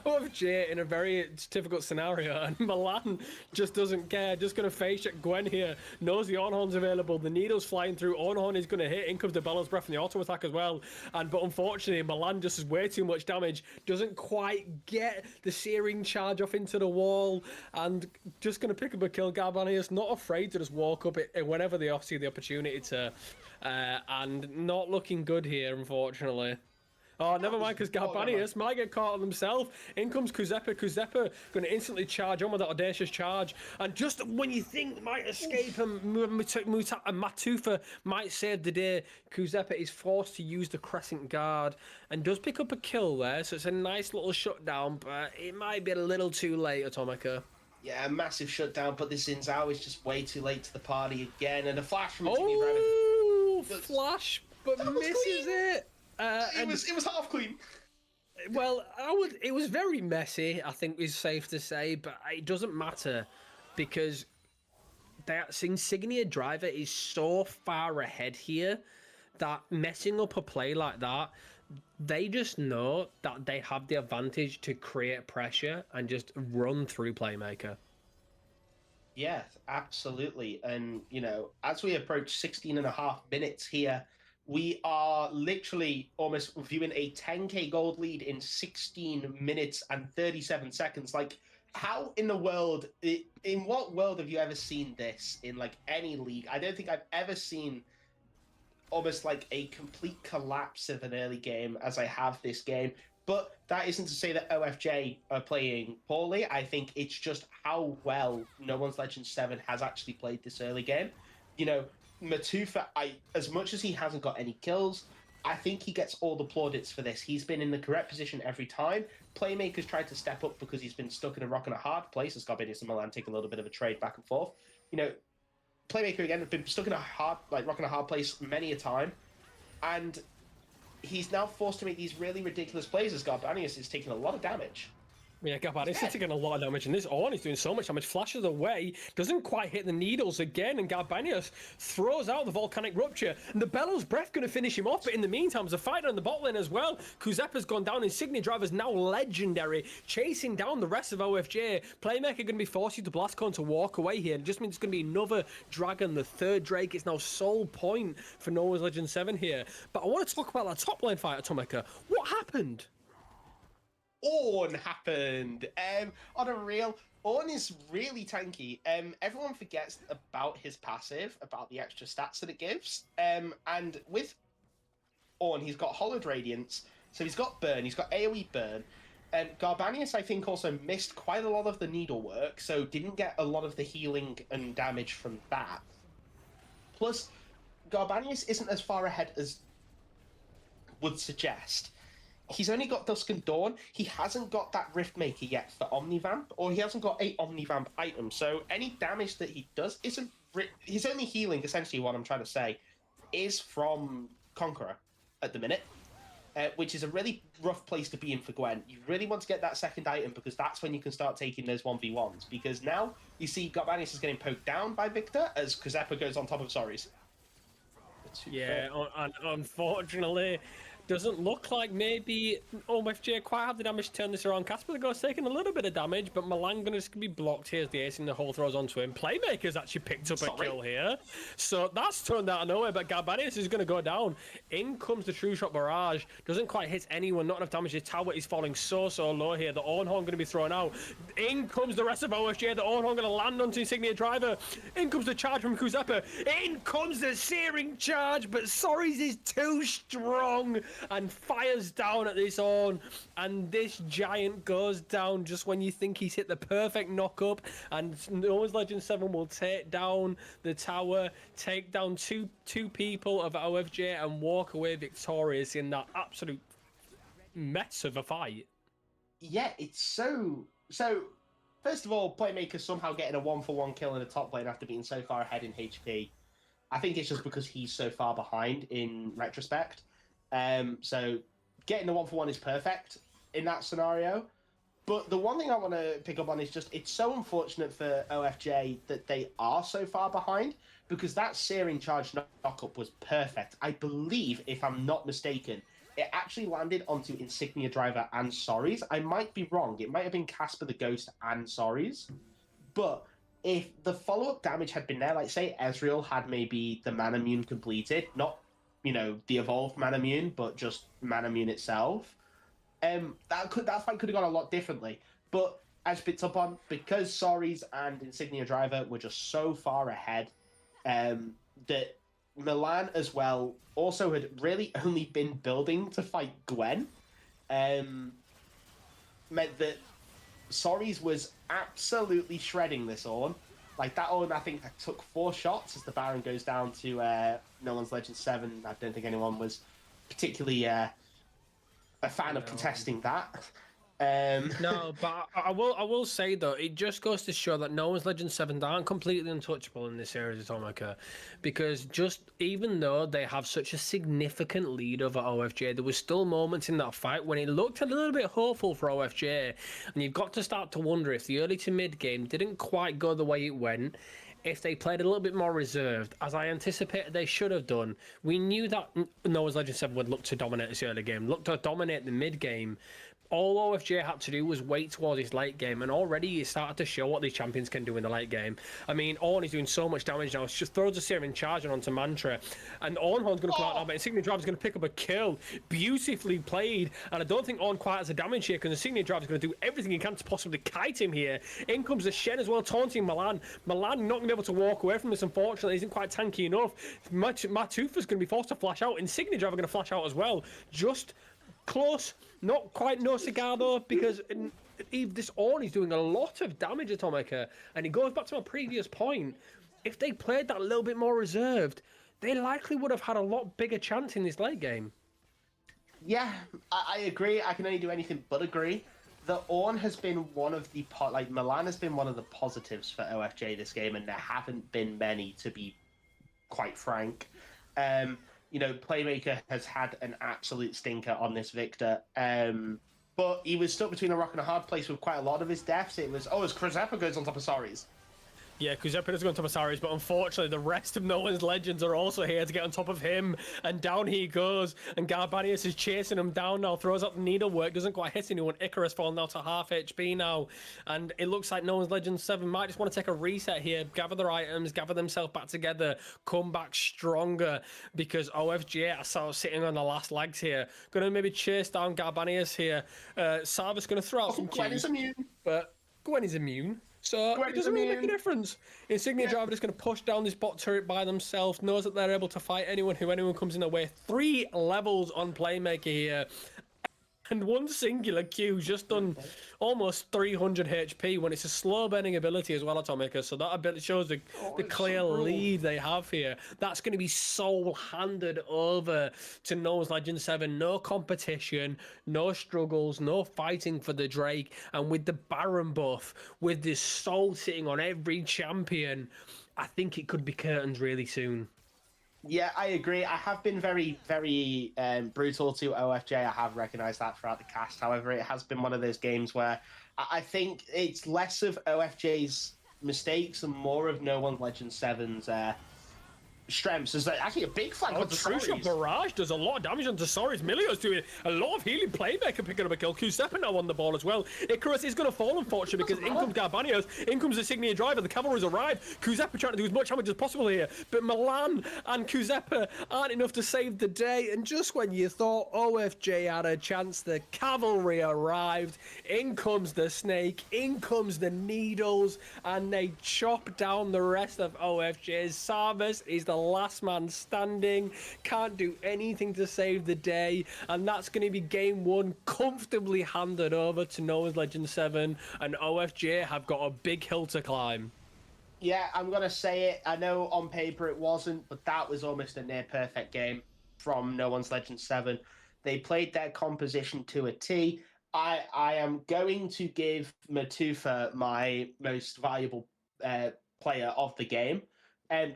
OFJ in a very difficult scenario, and Milan just doesn't care. Just gonna face check Gwen here. Knows the Ornhorn's available. The needle's flying through. Ornhorn is gonna hit. In comes the Bellows Breath and the auto attack as well. But unfortunately, Milan just has way too much damage. Doesn't quite get the searing charge off into the wall, and just gonna pick up a kill. Garbanius not afraid to just walk up it whenever they see the opportunity to, and not looking good here, unfortunately. Oh, never mind, because Garbanius might get caught on himself. In comes Kuzepa. Kuzepa going to instantly charge on with that audacious charge. And just when you think might escape and Matufa might save the day, Kuzepa is forced to use the Crescent Guard and does pick up a kill there. So it's a nice little shutdown, but it might be a little too late, Atomica. Yeah, a massive shutdown, but this Xin Zhao is just way too late to the party again. And a flash from flash, but misses it. It was half clean. Well, it was very messy, I think is safe to say, but it doesn't matter because that Insignia driver is so far ahead here that messing up a play like that, they just know that they have the advantage to create pressure and just run through Playmaker. Yeah, absolutely. And, as we approach 16 and a half minutes here, we are literally almost viewing a 10k gold lead in 16 minutes and 37 seconds. Like, how in the world, in what world have you ever seen this in, like, any league? I don't think I've ever seen almost like a complete collapse of an early game as I have this game. But that isn't to say that OFJ are playing poorly. I think it's just how well No One's Legend 7 has actually played this early game. Matufa, as much as he hasn't got any kills, I think he gets all the plaudits for this. He's been in the correct position every time. Playmaker's tried to step up because he's been stuck in a rock and a hard place, as Garbanius and Milan take a little bit of a trade back and forth. Playmaker again has been stuck in a rock and a hard place many a time, and he's now forced to make these really ridiculous plays as Garbanius is taking a lot of damage. Yeah, Garbanius is taking a lot of damage, and this Ornn is doing so much damage. Flashes away, doesn't quite hit the needles again, and Garbanius throws out the volcanic rupture, and the Bellows Breath going to finish him off. But in the meantime, there's a fighter in the bot lane as well. Kuzepa's gone down. Insignia Driver's now legendary, chasing down the rest of OFJ. Playmaker going to be forced to Blast Cone to walk away here. It just means it's going to be another Dragon, the third Drake. It's now sole point for No One's Legend 7 here. But I want to talk about that top lane fight, Atomica. What happened? Ornn happened. On a real, Ornn is really tanky. Everyone forgets about his passive, about the extra stats that it gives. And with Ornn, he's got Hollowed Radiance, so he's got Burn, he's got AoE Burn. Garbanius, I think, also missed quite a lot of the needlework, so didn't get a lot of the healing and damage from that. Plus, Garbanius isn't as far ahead as would suggest. He's only got Dusk and Dawn. He hasn't got that Riftmaker yet for Omnivamp, or he hasn't got a Omnivamp item. So any damage that he does isn't... His only healing, essentially what I'm trying to say, is from Conqueror at the minute, which is a really rough place to be in for Gwen. You really want to get that second item because that's when you can start taking those 1v1s. Because now you see Garbanius is getting poked down by Victor as Kuzepa goes on top of Sorry's. Yeah, unfortunately... Doesn't look like maybe OFJ quite have the damage to turn this around. Casper goes taking a little bit of damage, but Malanga is going to be blocked here as the ace in the hole throws onto him. Playmaker's actually picked up a kill here. So that's turned out of nowhere, but Garbanius is going to go down. In comes the True Shot Barrage. Doesn't quite hit anyone, not enough damage. His tower is falling so low here. The Ornhorn going to be thrown out. In comes the rest of OFJ. The Ornhorn going to land onto Insignia Driver. In comes the charge from Kuzepa. In comes the searing charge, but Sorry's is too strong and fires down at this Ornn, and this giant goes down just when you think he's hit the perfect knock up, and No One's Legend 7 will take down the tower, take down two people of OFJ, and walk away victorious in that absolute mess of a fight. Yeah, it's so... First of all, Playmaker somehow getting a 1-for-1 kill in the top lane after being so far ahead in HP. I think it's just because he's so far behind in retrospect. So getting the 1-for-1 is perfect in that scenario. But the one thing I want to pick up on is just it's so unfortunate for OFJ that they are so far behind because that searing charge knock-up was perfect. I believe, if I'm not mistaken, it actually landed onto Insignia Driver and Sorry's. I might be wrong. It might have been Casper the Ghost and Sorry's. But if the follow-up damage had been there, like say Ezreal had maybe the Manamune completed, not, the evolved Manamune, but just Manamune itself, that fight could have gone a lot differently. But as picked up on, because Sorry's and Insignia Driver were just so far ahead, that Milan as well also had really only been building to fight Gwen, meant that Sorry's was absolutely shredding this Ornn. Like that Ornn, I think took 4 shots as the Baron goes down to No One's Legend 7. I don't think anyone was particularly a fan of contesting that. No, but I will say though, it just goes to show that No One's Legend 7 aren't completely untouchable in this series of Atomica, because just even though they have such a significant lead over OFJ, there was still moments in that fight when it looked a little bit hopeful for OFJ, and you've got to start to wonder if the early to mid game didn't quite go the way it went. If they played a little bit more reserved, as I anticipated they should have done. We knew that No One's Legend 7 would look to dominate this early game, look to dominate the mid game. All OFJ had to do was wait towards his late game, and already he started to show what these champions can do in the late game. I mean, Ornn is doing so much damage now. It's just throws a searing charge onto Mantra, and Ornhorn's going to come out now, but Insignia Driver's going to pick up a kill. Beautifully played, and I don't think Ornn quite has a damage here, because Insignia Driver's going to do everything he can to possibly kite him here. In comes the Shen as well, taunting Milan. Milan not going to be able to walk away from this, unfortunately. He isn't quite tanky enough. Matufa's going to be forced to flash out. Insignia Driver going to flash out as well. Just close, not quite no cigar though, because this Ornn is doing a lot of damage at Atomica, and it goes back to my previous point. If they played that a little bit more reserved, they likely would have had a lot bigger chance in this late game. Yeah, I agree. I can only do anything but agree. The Ornn has been one of the Milan has been one of the positives for OFJ this game, and there haven't been many, to be quite frank. Playmaker has had an absolute stinker on this Victor. But he was stuck between a rock and a hard place with quite a lot of his deaths. It was, as Kruzeppa goes on top of Sorry's. Yeah, Kuzeppa does go on top of Saris, but unfortunately the rest of No One's Legends are also here to get on top of him, and down he goes, and Garbanius is chasing him down now, throws out the needlework, doesn't quite hit anyone. Icarus falling now to half HP now, and it looks like No One's Legends 7 might just want to take a reset here, gather their items, gather themselves back together, come back stronger, because OFJ are sort of sitting on the last legs here. Going to maybe chase down Garbanius here. Sarvis going to throw out some Gwen is immune. But Gwen is immune. So it doesn't really make a difference. Insignia Driver is going to push down this bot turret by themselves, knows that they're able to fight anyone comes in their way. 3 levels on Playmaker here. And one singular Q just done almost 300 HP when it's a slow burning ability as well, Atomica. So that ability shows the clear lead they have here. That's going to be handed over to No One's Legend 7. No competition, no struggles, no fighting for the Drake. And with the Baron buff, with this soul sitting on every champion, I think it could be curtains really soon. Yeah, I agree. I have been very, very brutal to OFJ. I have recognised that throughout the cast. However, it has been one of those games where I think it's less of OFJ's mistakes and more of No One's Legend 7's strengths. There's actually a big flank onto Crucial Barrage does a lot of damage onto Sorry's. Milio's doing a lot of healing. Playmaker picking up a kill. Kuzeppa now on the ball as well. Icarus is going to fall, unfortunately, because in comes Garbanios, in comes the Insignia Driver, the cavalry's arrived. Kuzeppa trying to do as much damage as possible here, but Milan and Kuzeppa aren't enough to save the day, and just when you thought OFJ had a chance, the cavalry arrived. In comes the snake, in comes the needles, and they chop down the rest of OFJ's. Sarvis is the last man standing, can't do anything to save the day, and that's going to be game 1 comfortably handed over to No One's Legend 7, and OFJ have got a big hill to climb. Yeah, I'm going to say it. I know on paper it wasn't, but that was almost a near perfect game from No One's Legend 7. They played their composition to a T. I am going to give Matufa my most valuable player of the game.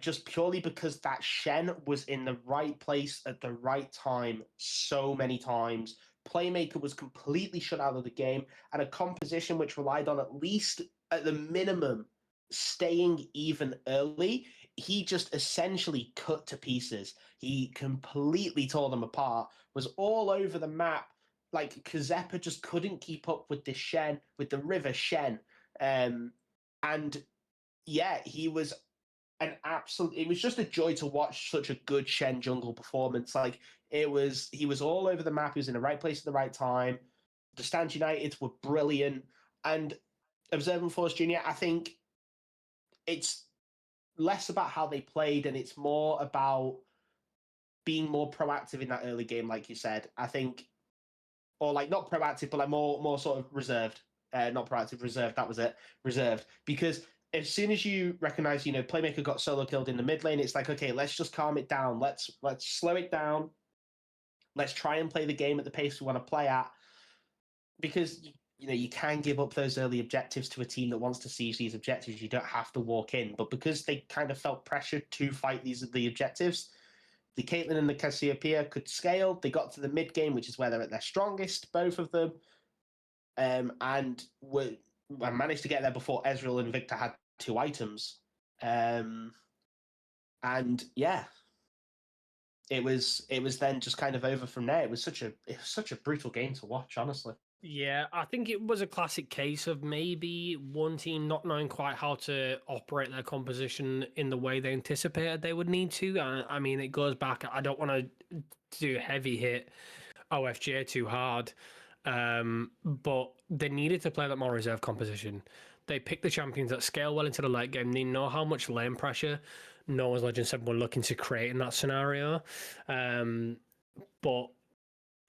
Just purely because that Shen was in the right place at the right time so many times, Playmaker was completely shut out of the game, and a composition which relied on at least at the minimum staying even early. He just essentially cut to pieces. He completely tore them apart, was all over the map. Like Kazepa just couldn't keep up with the Shen, with the River Shen. And yeah, he was an absolute. It was just a joy to watch such a good Shen jungle performance. Like he was all over the map. He was in the right place at the right time. The Stand United were brilliant, and Observant Force Junior. I think it's less about how they played, and it's more about being more proactive in that early game, like you said. I think, or like not proactive, but like more sort of reserved. Not proactive, reserved. That was it, reserved. Because as soon as you recognize, Playmaker got solo killed in the mid lane, it's like, okay, let's just calm it down. Let's slow it down. Let's try and play the game at the pace we want to play at. Because you can give up those early objectives to a team that wants to siege these objectives. You don't have to walk in, but because they kind of felt pressured to fight the objectives, the Caitlyn and the Cassiopeia could scale. They got to the mid game, which is where they're at their strongest, both of them, and managed to get there before Ezreal and Victor had 2 items. And yeah, it was then just kind of over from there. It was such a brutal game to watch, honestly. Yeah, I think it was a classic case of maybe one team not knowing quite how to operate their composition in the way they anticipated they would need to. I mean, it goes back. I don't want to do heavy hit OFJ too hard, but they needed to play that more reserve composition. They picked the champions that scale well into the late game. They know how much lane pressure NOL's Legend 7 were looking to create in that scenario. But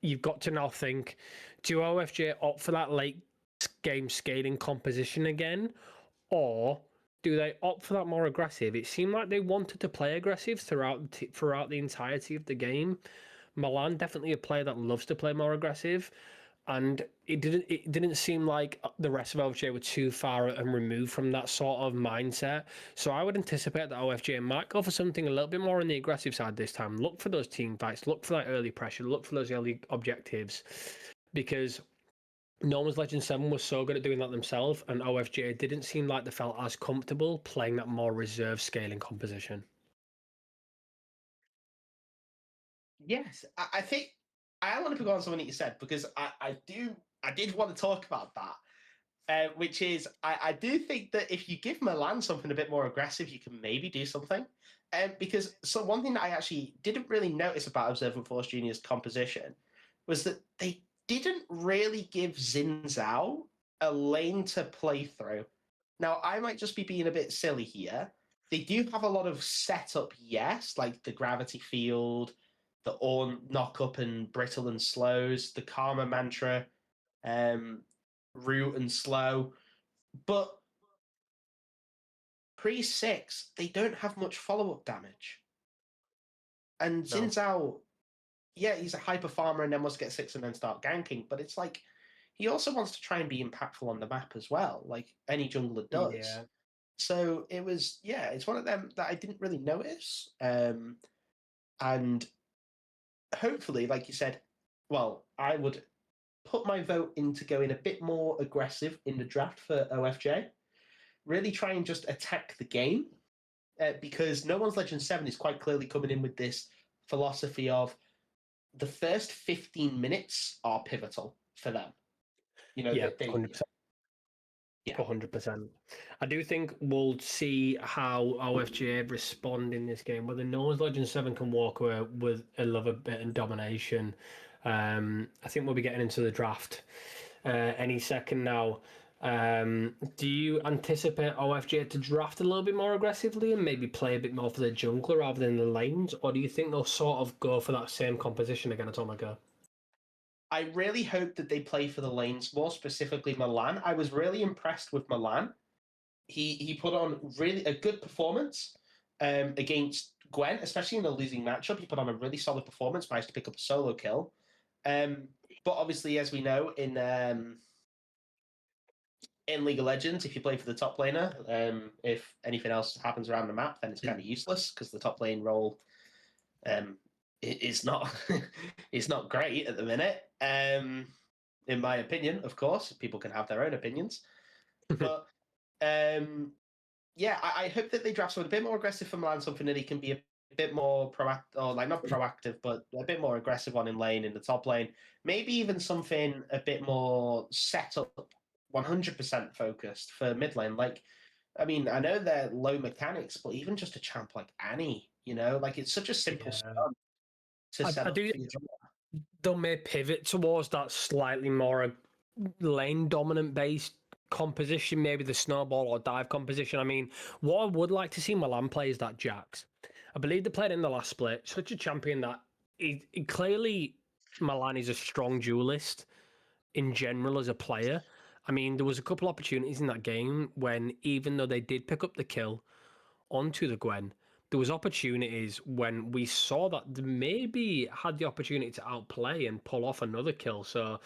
you've got to now think, do OFJ opt for that late game scaling composition again, or do they opt for that more aggressive? It seemed like they wanted to play aggressive throughout the entirety of the game. Milan definitely a player that loves to play more aggressive, and it didn't seem like the rest of OFJ were too far and removed from that sort of mindset. So I would anticipate that OFJ might go for something a little bit more on the aggressive side this time. Look for those team fights, look for that early pressure, look for those early objectives, because No One's Legend 7 was so good at doing that themselves, and OFJ didn't seem like they felt as comfortable playing that more reserve scaling composition. Yes, I think I want to pick on something that you said, because I did want to talk about that, which is I do think that if you give Milan something a bit more aggressive, you can maybe do something. Because one thing that I actually didn't really notice about Observant Force Junior's composition was that they didn't really give Xin Zhao a lane to play through. Now, I might just be being a bit silly here. They do have a lot of setup, yes, like the gravity field, the Ornn knock up and brittle and slows, the Karma mantra, root and slow. But pre-6, they don't have much follow-up damage. And No. Xin Zhao, yeah, he's a hyper farmer and then wants to get 6 and then start ganking, but it's like he also wants to try and be impactful on the map as well, like any jungler does. Yeah. So it's one of them that I didn't really notice. And hopefully, like you said, well, I would put my vote into going a bit more aggressive in the draft for OFJ. Really try and just attack the game, because No One's Legend 7 is quite clearly coming in with this philosophy of the first 15 minutes are pivotal for them. Yeah, they 100%. Yeah. 100%. I do think we'll see how OFJ respond in this game. Whether No One's Legend 7 can walk away with a love a bit and domination. I think we'll be getting into the draft any second now. Do you anticipate OFJ to draft a little bit more aggressively and maybe play a bit more for the jungler rather than the lanes? Or do you think they'll sort of go for that same composition again at Omega? I really hope that they play for the lanes, more specifically Milan. I was really impressed with Milan. He put on really a good performance against Gwen, especially in a losing matchup. He put on a really solid performance, managed to pick up a solo kill. But obviously, as we know, in League of Legends, if you play for the top laner, if anything else happens around the map, then it's kind of useless because the top lane role it's not it's not great at the minute. In my opinion, of course, people can have their own opinions, but yeah, I hope that they draft someone a bit more aggressive for Milan, something that he can be a bit more proactive, or like not proactive, but a bit more aggressive on in lane in the top lane. Maybe even something a bit more set up, 100% focused for mid lane. Like, I mean, I know they're low mechanics, but even just a champ like Annie, like it's such a simple stun to set I up do. for your draw. They may pivot towards that slightly more lane dominant based composition, maybe the snowball or dive composition. I mean, what I would like to see Milan play is that Jax. I believe they played in the last split. Such a champion that he clearly Milan is a strong duelist in general as a player. I mean, there was a couple opportunities in that game when, even though they did pick up the kill onto the Gwen, there was opportunities when we saw that they maybe had the opportunity to outplay and pull off another kill. So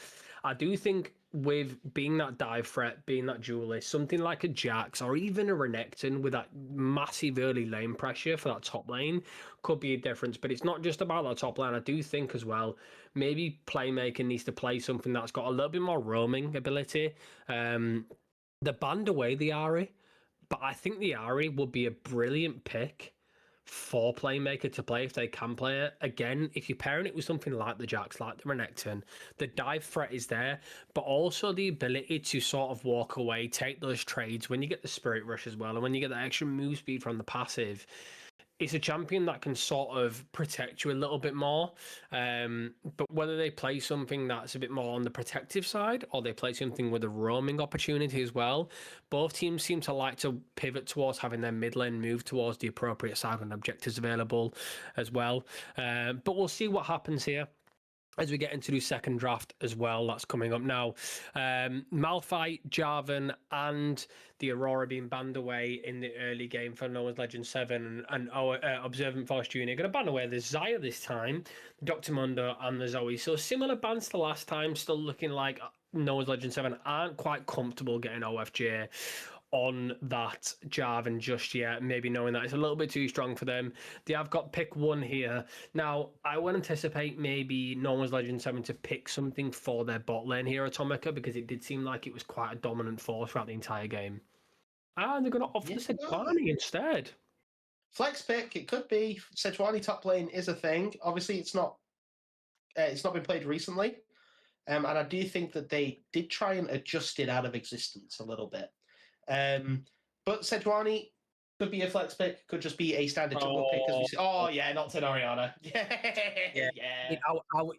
I do think with being that dive threat, being that duelist, something like a Jax or even a Renekton with that massive early lane pressure for that top lane could be a difference. But it's not just about that top lane. I do think as well, maybe Playmaker needs to play something that's got a little bit more roaming ability. They banned away the Ari, but I think the Ari would be a brilliant pick for Playmaker to play if they can play it. Again, if you pair it with something like the Jax, like the Renekton, the dive threat is there, but also the ability to sort of walk away, take those trades when you get the Spirit Rush as well, and when you get the extra move speed from the passive. It's a champion that can sort of protect you a little bit more. But whether they play something that's a bit more on the protective side or they play something with a roaming opportunity as well, both teams seem to like to pivot towards having their mid lane move towards the appropriate side when objectives available as well. But we'll see what happens here as we get into the second draft as well. That's coming up now. Malphite, Jarvan, and the Aurora being banned away in the early game for NOL's Legend 7, and our Observant Force Jr. going to ban away the Xayah this time, Dr. Mundo, and the Zoe. So similar bans to last time, still looking like NOL's Legend 7 aren't quite comfortable getting OFJ on that Jarvan just yet, maybe knowing that it's a little bit too strong for them. They have got pick 1 here. Now, I would anticipate maybe No One's Legend 7 to pick something for their bot lane here, Atomica, because it did seem like it was quite a dominant force throughout the entire game. And they're going to offer the Sejuani instead. Flex pick, it could be. Sejuani top lane is a thing. Obviously, it's not been played recently. And I do think that they did try and adjust it out of existence a little bit. But Sejuani could be a flex pick, could just be a standard jungle pick. As we see. Oh, yeah, not Tenoriana. Yeah.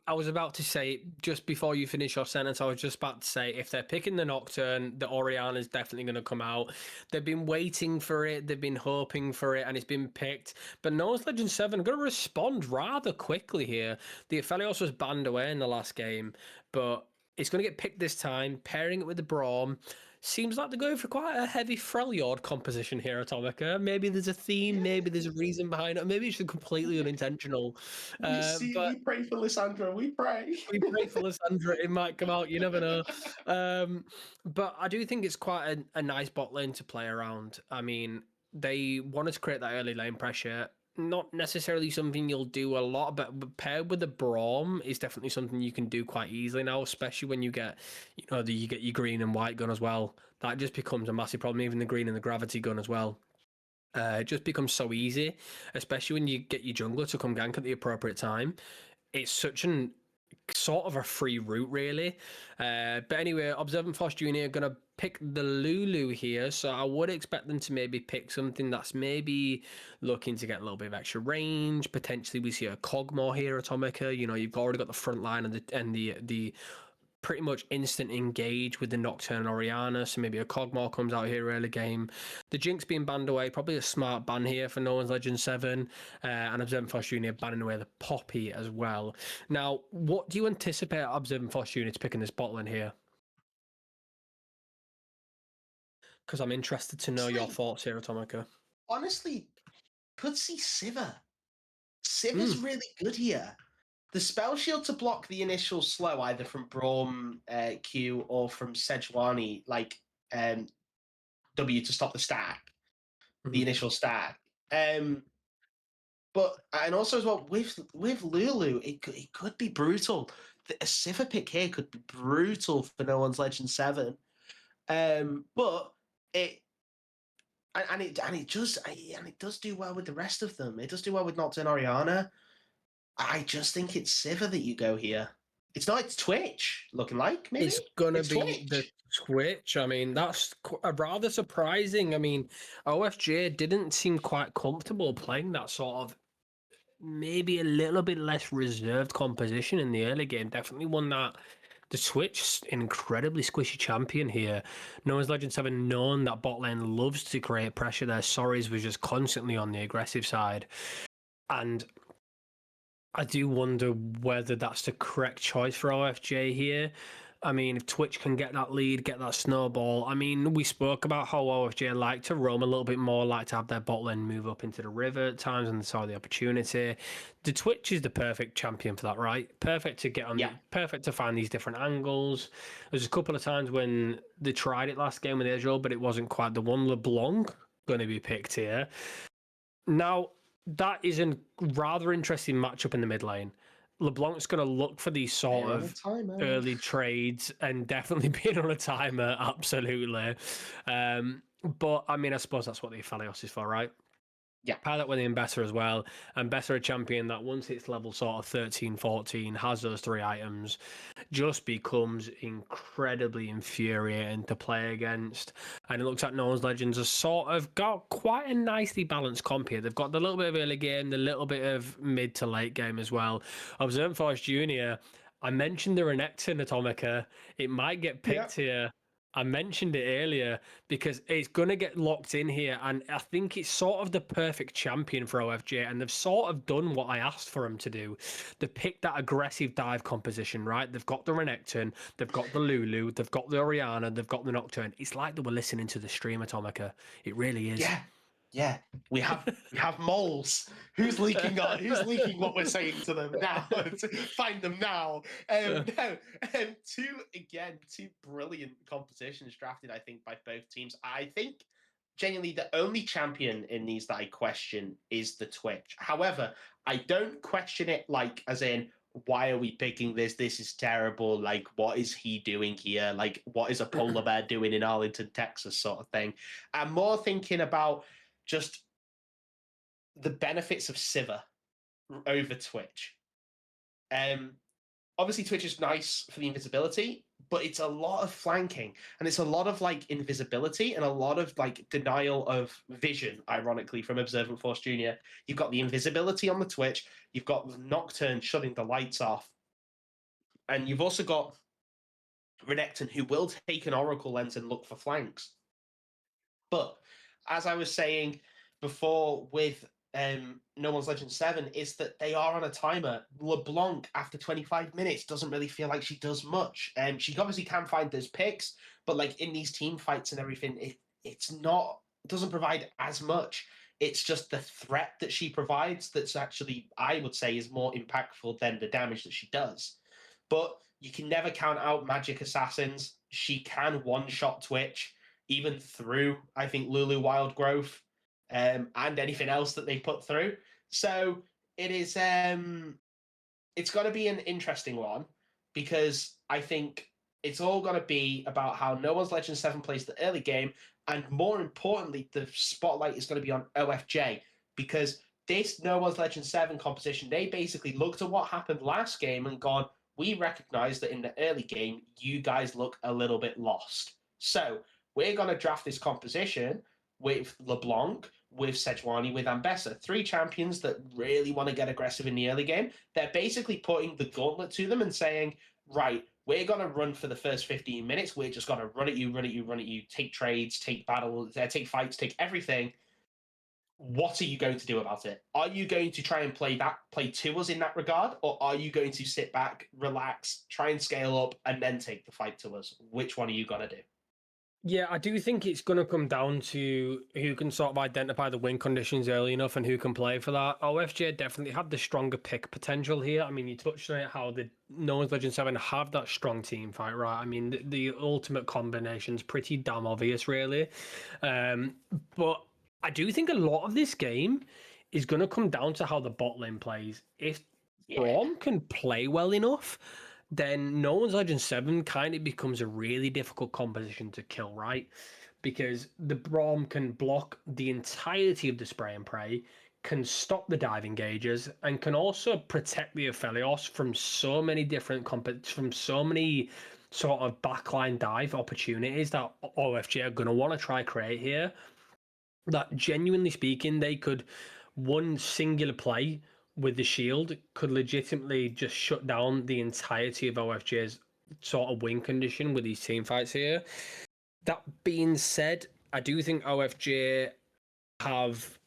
I was about to say, just before you finish your sentence, I was just about to say, if they're picking the Nocturne, the Orianna is definitely going to come out. They've been waiting for it, they've been hoping for it, and it's been picked. But Noah's Legend 7 going to respond rather quickly here. The Aphelios was banned away in the last game, but it's going to get picked this time, pairing it with the Braum. Seems like they're going for quite a heavy Freljord composition here, Atomica. Maybe there's a theme, maybe there's a reason behind it, maybe it's just completely unintentional. We pray for Lissandra, we pray. We pray for Lissandra, it might come out, you never know. But I do think it's quite a nice bot lane to play around. I mean, they wanted to create that early lane pressure. Not necessarily something you'll do a lot, but paired with the Braum is definitely something you can do quite easily now, especially when you get, you get your green and white gun as well. That just becomes a massive problem, even the green and the gravity gun as well. It just becomes so easy, especially when you get your jungler to come gank at the appropriate time. It's such an sort of a free route, really. But anyway, Observant Force Jr. are going to pick the Lulu here, so I would expect them to maybe pick something that's maybe looking to get a little bit of extra range. Potentially, we see a Cogmore here, Atomica. You've already got the front line and the pretty much instant engage with the Nocturne Orianna, so maybe a Cogmore comes out here early game. The Jinx being banned away, probably a smart ban here for No One's Legend 7, and Observant Force Jr. banning away the Poppy as well. Now, what do you anticipate Observant Force Jr. to pick in this bot lane here? Because I'm interested to know your thoughts here, Atomica. Honestly, could see Sivir. Sivir's really good here. The spell shield to block the initial slow, either from Braum Q or from Sejuani, like W to stop the stack, the initial stack. But and also as well with Lulu, it could be brutal. A Sivir pick here could be brutal for No One's Legend 7. But it and it does do well with the rest of them. It does do well with Nocturne Oriana. I just think it's Sivir that you go here. It's Twitch looking like, maybe? It's gonna It's be the Twitch. I mean, that's rather surprising. I mean, OFJ didn't seem quite comfortable playing that sort of maybe a little bit less reserved composition in the early game. Definitely one that the Twitch incredibly squishy champion here. No One's Legend 7 known that bot lane loves to create pressure there. Sorry's was just constantly on the aggressive side. And I do wonder whether that's the correct choice for OFJ here. I mean, if Twitch can get that lead, get that snowball. I mean, we spoke about how OFJ like to roam a little bit more, like to have their bot lane move up into the river at times and they saw the opportunity. The Twitch is the perfect champion for that, right? Perfect to get on, perfect to find these different angles. There's a couple of times when they tried it last game with Israel, but it wasn't quite the one. LeBlanc going to be picked here. Now, that is a rather interesting matchup in the mid lane. LeBlanc's going to look for these sort of early trades and definitely being on a timer, absolutely. But, I mean, I suppose that's what the Aphelios is for, right? Yeah. Pilot winning better as well. And better a champion that once it's level sort of 13, 14, has those 3 items, just becomes incredibly infuriating to play against. And it looks like No One's Legends has sort of got quite a nicely balanced comp here. They've got the little bit of early game, the little bit of mid to late game as well. Observant Force Jr., I mentioned the Renekton Atomica. It might get picked here. I mentioned it earlier because it's going to get locked in here, and I think it's sort of the perfect champion for OFJ, and they've sort of done what I asked for them to do. They picked that aggressive dive composition, right? They've got the Renekton, they've got the Lulu, they've got the Oriana, they've got the Nocturne. It's like they were listening to the stream Atomica. It really is. Yeah, we have moles. Who's leaking what we're saying to them now? Find them now. Two brilliant competitions drafted, I think, by both teams. I think genuinely the only champion in these that I question is the Twitch. However, I don't question it like as in, why are we picking this? This is terrible. Like, what is he doing here? Like, what is a polar bear doing in Arlington, Texas, sort of thing? I'm more thinking about just the benefits of Sivir over Twitch. Obviously, Twitch is nice for the invisibility, but it's a lot of flanking and it's a lot of like invisibility and a lot of like denial of vision, ironically, from Observant Force Jr. You've got the invisibility on the Twitch, you've got the Nocturne shutting the lights off, and you've also got Renekton, who will take an Oracle lens and look for flanks. But as I was saying before with No One's Legend 7, is that they are on a timer. LeBlanc, after 25 minutes, doesn't really feel like she does much. She obviously can find those picks, but like in these team fights and everything, it doesn't provide as much. It's just the threat that she provides that's actually, I would say, is more impactful than the damage that she does. But you can never count out magic assassins. She can one-shot Twitch, even through, I think, Lulu Wild Growth and anything else that they put through. So it is, it's going to be an interesting one because I think it's all going to be about how No One's Legend 7 plays the early game, and more importantly, the spotlight is going to be on OFJ because this No One's Legend 7 competition, they basically looked at what happened last game and gone, we recognize that in the early game, you guys look a little bit lost. So we're going to draft this composition with LeBlanc, with Sejuani, with Ambessa. 3 champions that really want to get aggressive in the early game. They're basically putting the gauntlet to them and saying, right, we're going to run for the first 15 minutes. We're just going to run at you, take trades, take battles, take fights, take everything. What are you going to do about it? Are you going to try and play to us in that regard? Or are you going to sit back, relax, try and scale up, and then take the fight to us? Which one are you going to do? Yeah, I do think it's going to come down to who can sort of identify the win conditions early enough and who can play for that. OFJ definitely had the stronger pick potential here. I mean, you touched on it, how the No One's Legend 7 have that strong team fight, right? I mean, the ultimate combination's pretty damn obvious, really. But I do think a lot of this game is going to come down to how the bot lane plays. If Braum can play well enough, then No One's Legend 7 kind of becomes a really difficult composition to kill, right? Because the Braum can block the entirety of the spray and pray, can stop the dive engages, and can also protect the Aphelios from so many different from so many sort of backline dive opportunities that OFJ are going to want to try create here. That genuinely speaking, they could one singular play with the shield could legitimately just shut down the entirety of OFJ's sort of win condition with these team fights here. That being said, I do think OFJ have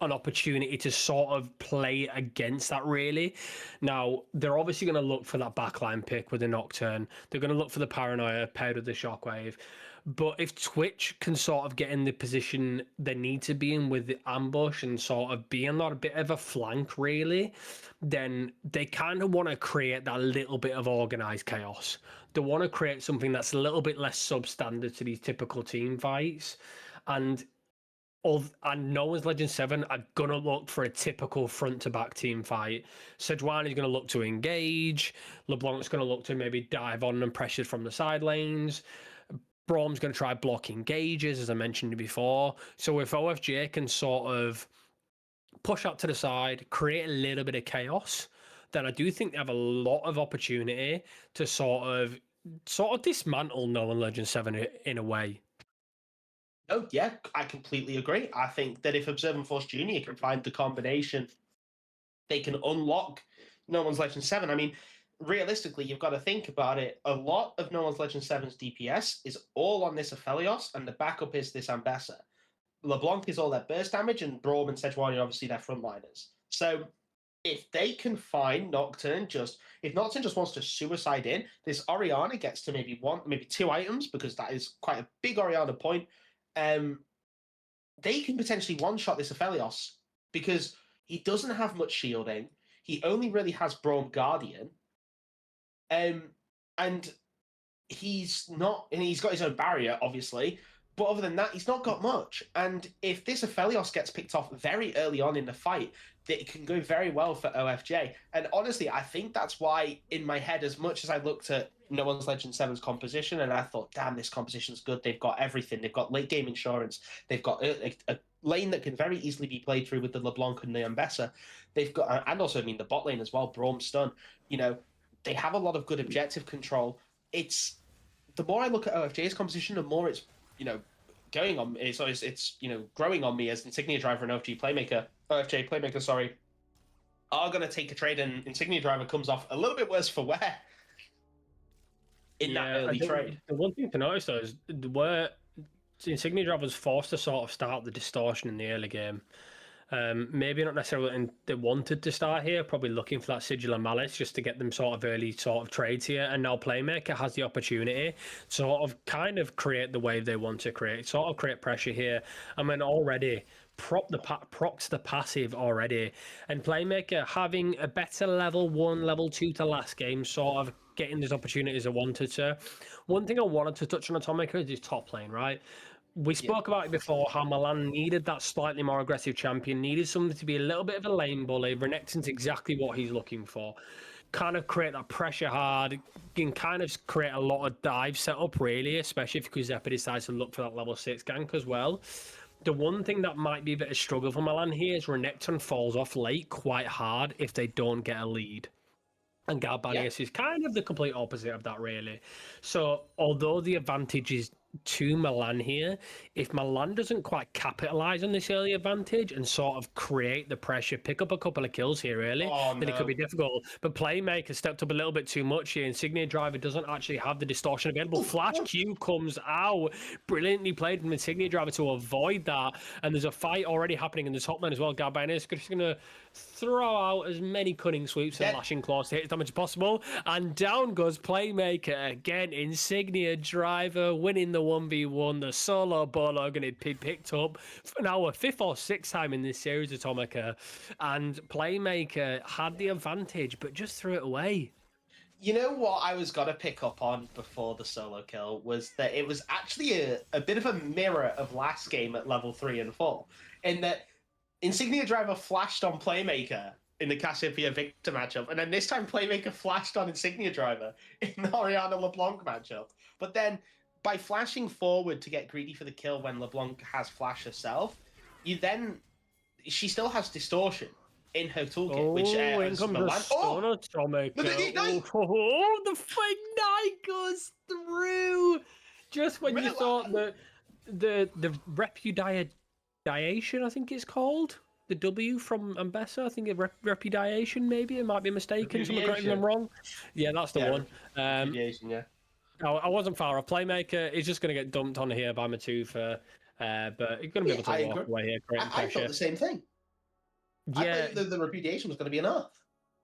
an opportunity to sort of play against that, really. Now, they're obviously going to look for that backline pick with the Nocturne. They're going to look for the Paranoia paired with the Shockwave. But if Twitch can sort of get in the position they need to be in with the ambush and sort of be in a bit of a flank, really, then they kind of want to create that little bit of organized chaos. They want to create something that's a little bit less substandard to these typical team fights. And No One's Legend 7 are going to look for a typical front-to-back team fight. Sejuani's going to look to engage. LeBlanc's going to look to maybe dive on and pressure from the side lanes. Braum's going to try block engages, as I mentioned before. So if OFJ can sort of push up to the side, create a little bit of chaos, then I do think they have a lot of opportunity to sort of dismantle No One Legend 7 in a way. Oh, yeah, I completely agree. I think that if Observant Force Junior can find the combination, they can unlock No One's Legend 7. I mean, realistically, you've got to think about it. A lot of No One's Legend 7's DPS is all on this Aphelios, and the backup is this Ambessa. LeBlanc is all their burst damage, and Braum and Sejuani are obviously their frontliners. So if they can find Nocturne, if Nocturne just wants to suicide in, this Orianna gets to maybe two items, because that is quite a big Orianna point. They can potentially one-shot this Aphelios, because he doesn't have much shielding. He only really has Braum Guardian. And he's got his own barrier, obviously, but other than that, he's not got much. And if this Aphelios gets picked off very early on in the fight, it can go very well for OFJ. And honestly, I think that's why, in my head, as much as I looked at No One's Legend 7's composition, and I thought, damn, this composition's good. They've got everything. They've got late game insurance. They've got a lane that can very easily be played through with the LeBlanc and the Ambessa. They've got, and also, the bot lane as well, Braum stun. They have a lot of good objective control. It's the more I look at OFJ's composition, the more it's going on. It's growing on me as Insignia Driver and OFJ Playmaker, are going to take a trade, and Insignia Driver comes off a little bit worse for wear in that early trade. The one thing to notice though is where Insignia Driver was forced to sort of start the distortion in the early game. Maybe not necessarily they wanted to start here, probably looking for that Sigil and Malice just to get them sort of early trades here, and now Playmaker has the opportunity to sort of kind of create the wave they want to create, sort of create pressure here. I mean, already procs the passive already, and Playmaker having a better level 1, level 2 to last game, sort of getting these opportunities I wanted to. One thing I wanted to touch on Atomica is his top lane, right? We spoke about it before, how Milan needed that slightly more aggressive champion, needed something to be a little bit of a lane bully. Renekton's exactly what he's looking for. Kind of create that pressure hard, can kind of create a lot of dive setup, really, especially if Kuzepa decides to look for that level 6 gank as well. The one thing that might be a bit of struggle for Milan here is Renekton falls off late quite hard if they don't get a lead. And Galbanius is kind of the complete opposite of that, really. So, although the advantage is to Milan here, if Milan doesn't quite capitalize on this early advantage and sort of create the pressure, pick up a couple of kills here early, then it could be difficult. But Playmaker stepped up a little bit too much here. Insignia Driver doesn't actually have the distortion available. Flash Q comes out. Brilliantly played from Insignia Driver to avoid that. And there's a fight already happening in the top lane as well. Galbanius is just going to throw out as many cunning sweeps and lashing claws to hit as damage as possible. And down goes Playmaker again. Insignia Driver winning the 1v1. The solo bolo going to be picked up for now a 5th or 6th time in this series, Atomica. And Playmaker had the advantage, but just threw it away. You know what I was going to pick up on before the solo kill was that it was actually a bit of a mirror of last game at level 3 and 4, in that Insignia Driver flashed on Playmaker in the Cassiopeia Victor matchup, and then this time Playmaker flashed on Insignia Driver in the Oriana LeBlanc matchup. But then by flashing forward to get greedy for the kill when LeBlanc has flash herself, she still has distortion in her toolkit, which in comes the stunner, Tomic. Oh, the Ignite goes through just when you thought that the repudiation, I think it's called. The W from Ambessa, I think repudiation, maybe. It might be mistaken. Someone correct me if I'm wrong. Yeah, that's the one. Repudiation, yeah. I wasn't far off. Playmaker is just going to get dumped on here by Matufa, but he's going to be able to walk away here. I thought the same thing. Yeah, I thought the repudiation was going to be enough.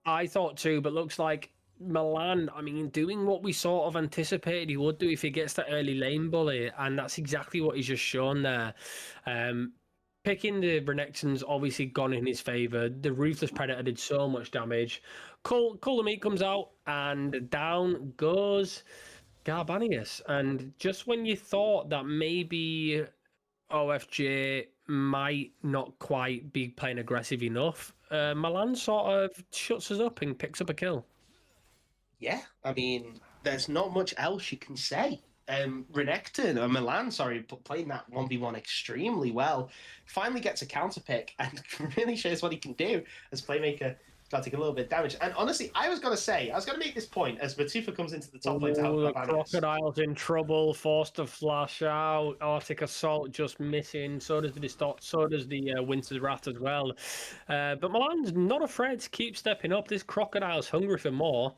I thought too, but looks like Milan, I mean, doing what we sort of anticipated he would do if he gets that early lane bully, and that's exactly what he's just shown there. Picking the Renekton's obviously gone in his favour. The Ruthless Predator did so much damage. Kulamit comes out, and down goes Garbanius. And just when you thought that maybe OFJ might not quite be playing aggressive enough, Milan sort of shuts us up and picks up a kill. Yeah, I mean, there's not much else you can say. Renekton, or Milan, sorry, playing that 1v1 extremely well. Finally gets a counter pick and really shows what he can do as Playmaker. Got to take a little bit of damage. And honestly, I was going to make this point as Matufa comes into the top lane to help the Crocodile's in trouble, forced to flash out. Arctic Assault just missing. So does the Winter's Wrath as well. But Milan's not afraid to keep stepping up. This Crocodile's hungry for more.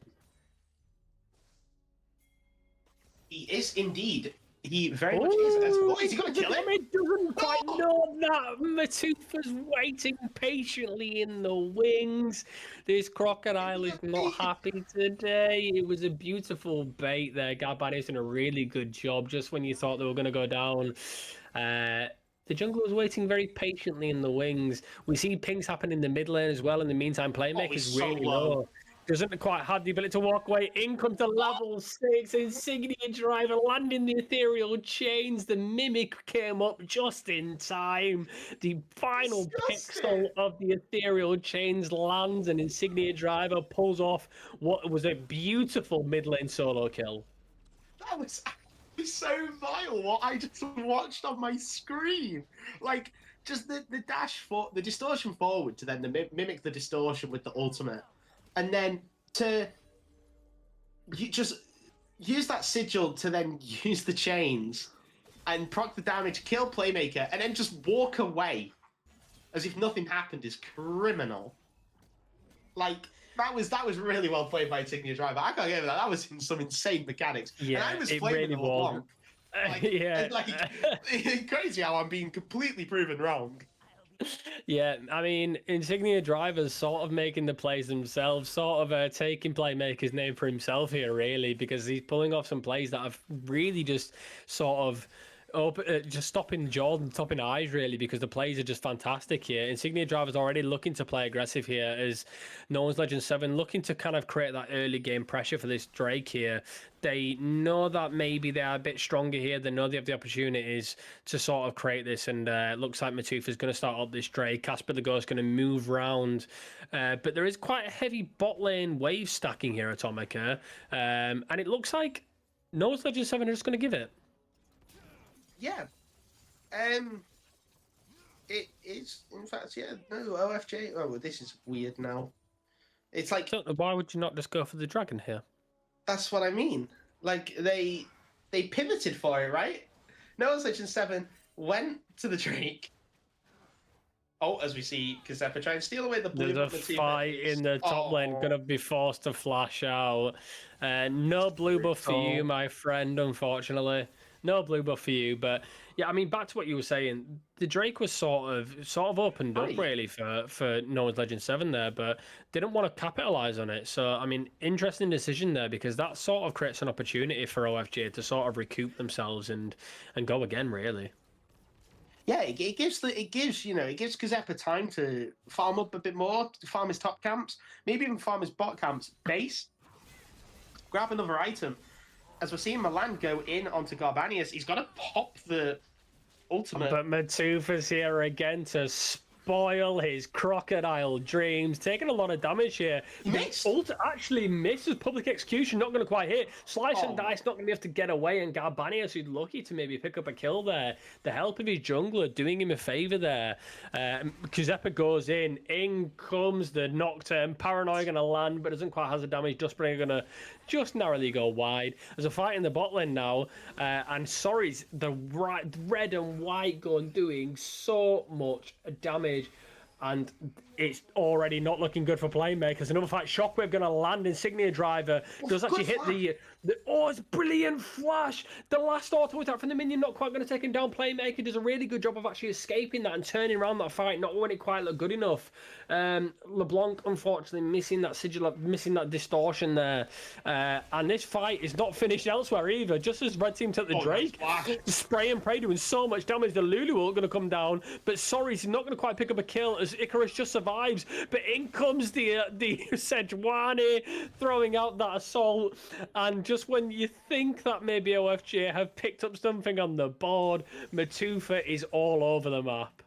He is indeed. He very much is. Is he going to kill him? It doesn't quite know that. Matufa's waiting patiently in the wings. This Crocodile is not happy today. It was a beautiful bait there. Garbanius did a really good job just when you thought they were going to go down. The jungle was waiting very patiently in the wings. We see pings happen in the mid lane as well. In the meantime, Playmaker's really low. Doesn't quite have the ability to walk away. In comes the level 6 Insignia Driver, landing the ethereal chains. The Mimic came up just in time. The final pixel of the ethereal chains lands, and Insignia Driver pulls off what was a beautiful mid lane solo kill. That was so vile what I just watched on my screen. Like, just the dash for the distortion forward to then mimic the distortion with the ultimate. And then you just use that sigil to then use the chains and proc the damage, kill Playmaker, and then just walk away as if nothing happened is criminal. Like, that was really well played by Insignia Driver. I can't get that. That was some insane mechanics. Yeah, and I was playing really was. Yeah. Like, crazy how I'm being completely proven wrong. Yeah, I mean, Insignia Driver's sort of making the plays themselves, sort of taking Playmaker's name for himself here, really, because he's pulling off some plays that have really just sort of just stopping jaws and stopping eyes, really, because the plays are just fantastic here. Insignia Driver's already looking to play aggressive here as NOL7 looking to kind of create that early game pressure for this Drake here. They know that maybe they are a bit stronger here. They know they have the opportunities to sort of create this, and looks like Matufa's going to start up this Drake. Casper the Ghost going to move round, but there is quite a heavy bot lane wave stacking here at Atomica, and it looks like NOL7 are just going to give it. Yeah. It is, in fact, yeah, no, OFJ. Oh, well, this is weird now. It's like... So why would you not just go for the dragon here? That's what I mean. Like, they pivoted for it, right? NOL7 went to the Drake. Oh, as we see, Kazepa trying to steal away the blue. There's a fight in the top lane, going to be forced to flash out. No blue buff for you, my friend, unfortunately. No blue buff for you, but yeah, I mean, back to what you were saying, the Drake was sort of opened up really for NOL7 there, but didn't want to capitalize on it. So I mean, interesting decision there, because that sort of creates an opportunity for OFJ to sort of recoup themselves and go again, really. Yeah, it gives Kazepa time to farm up a bit more, farm his top camps, maybe even farm his bot camps base, grab another item. As we're seeing Milan go in onto Garbanius, he's got to pop the ultimate. But Matufa's here again to spoil his crocodile dreams. Taking a lot of damage here. Missed. Ult actually misses. Public execution, not going to quite hit. Slice and Oh. Dice not going to be able to get away, and Garbanius, who's lucky to maybe pick up a kill there. The help of his jungler doing him a favour there. Kuzepa goes in. In comes the Nocturne. Paranoia going to land, but doesn't quite have the damage. Dustbringer going to just narrowly go wide. There's a fight in the bot lane now, and Sorry's the red and white gun doing so much damage, and it's already not looking good for playmakers. Another fight, Shockwave going to land. Insignia Driver does actually hit the oh, it's brilliant flash. The last auto attack from the minion not quite going to take him down. Playmaker does a really good job of actually escaping that and turning around that fight, not when it quite looked good enough. LeBlanc unfortunately missing that sigil, missing that distortion there, and this fight is not finished elsewhere either. Just as red team took the Drake, spray and pray doing so much damage. The Lulu ult going to come down, but sorry, he's not going to quite pick up a kill as Icarus just survives. But in comes the Sejuani throwing out that assault, and just when you think that maybe OFJ have picked up something on the board, Matufa is all over the map.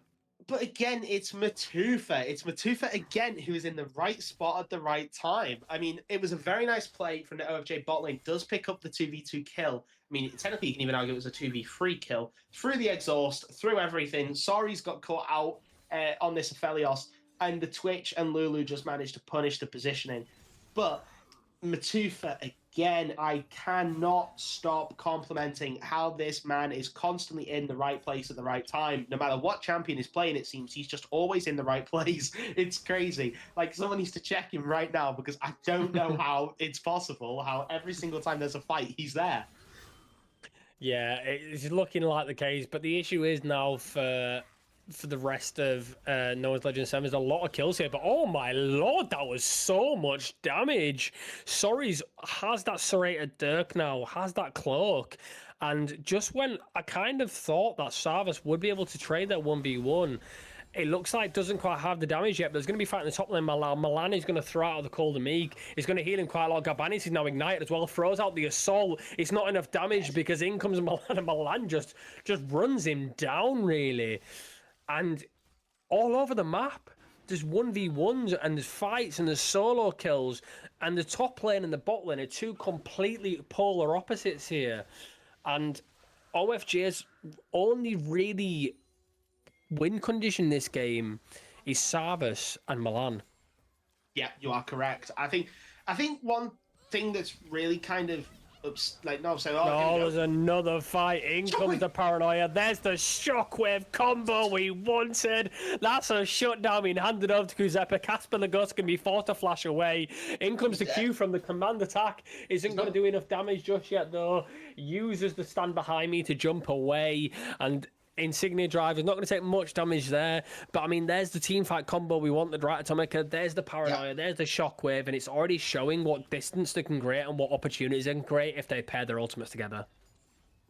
But again, it's Matufa. It's Matufa again who is in the right spot at the right time. I mean, it was a very nice play from the OFJ bot lane. Does pick up the 2v2 kill. I mean, technically you can even argue it was a 2v3 kill. Through the exhaust, through everything. Sorry's got caught out on this Aphelios, and the Twitch and Lulu just managed to punish the positioning. But Matufa, again, I cannot stop complimenting how this man is constantly in the right place at the right time. No matter what champion is playing, it seems he's just always in the right place. It's crazy. Like, someone needs to check him right now, because I don't know how it's possible, how every single time there's a fight, he's there. Yeah, it's looking like the case, but the issue is now for the rest of No One's Legend 7, there's a lot of kills here, but oh my lord, that was so much damage. Sorry's has that serrated dirk now, has that cloak, and just when I kind of thought that Sarvis would be able to trade that 1v1, it looks like doesn't quite have the damage yet, but there's going to be fighting the top lane. Milan is going to throw out of the Cold and Meek. It's going to heal him quite a lot. Gabanis is now ignited as well. Throws out the assault. It's not enough damage because in comes Milan, and Milan just runs him down, really. And all over the map, there's 1v1s and there's fights and there's solo kills. And the top lane and the bot lane are two completely polar opposites here. And OFJ's only really win condition this game is Sarvis and Milan. Yeah, you are correct. I think one thing that's really kind of there's another fight. In comes the Paranoia. There's the Shockwave combo we wanted. That's a shutdown being handed over to Kuzepa. Casper the Ghost can be forced to flash away. In comes the Q from the command attack. Isn't going to do enough damage just yet, though. Uses the stand behind me to jump away, and Insignia Drive is not going to take much damage there, but I mean, there's the team fight combo we wanted, right, Atomica? There's the Paranoia, there's the Shockwave, and it's already showing what distance they can create and what opportunities they can create if they pair their ultimates together.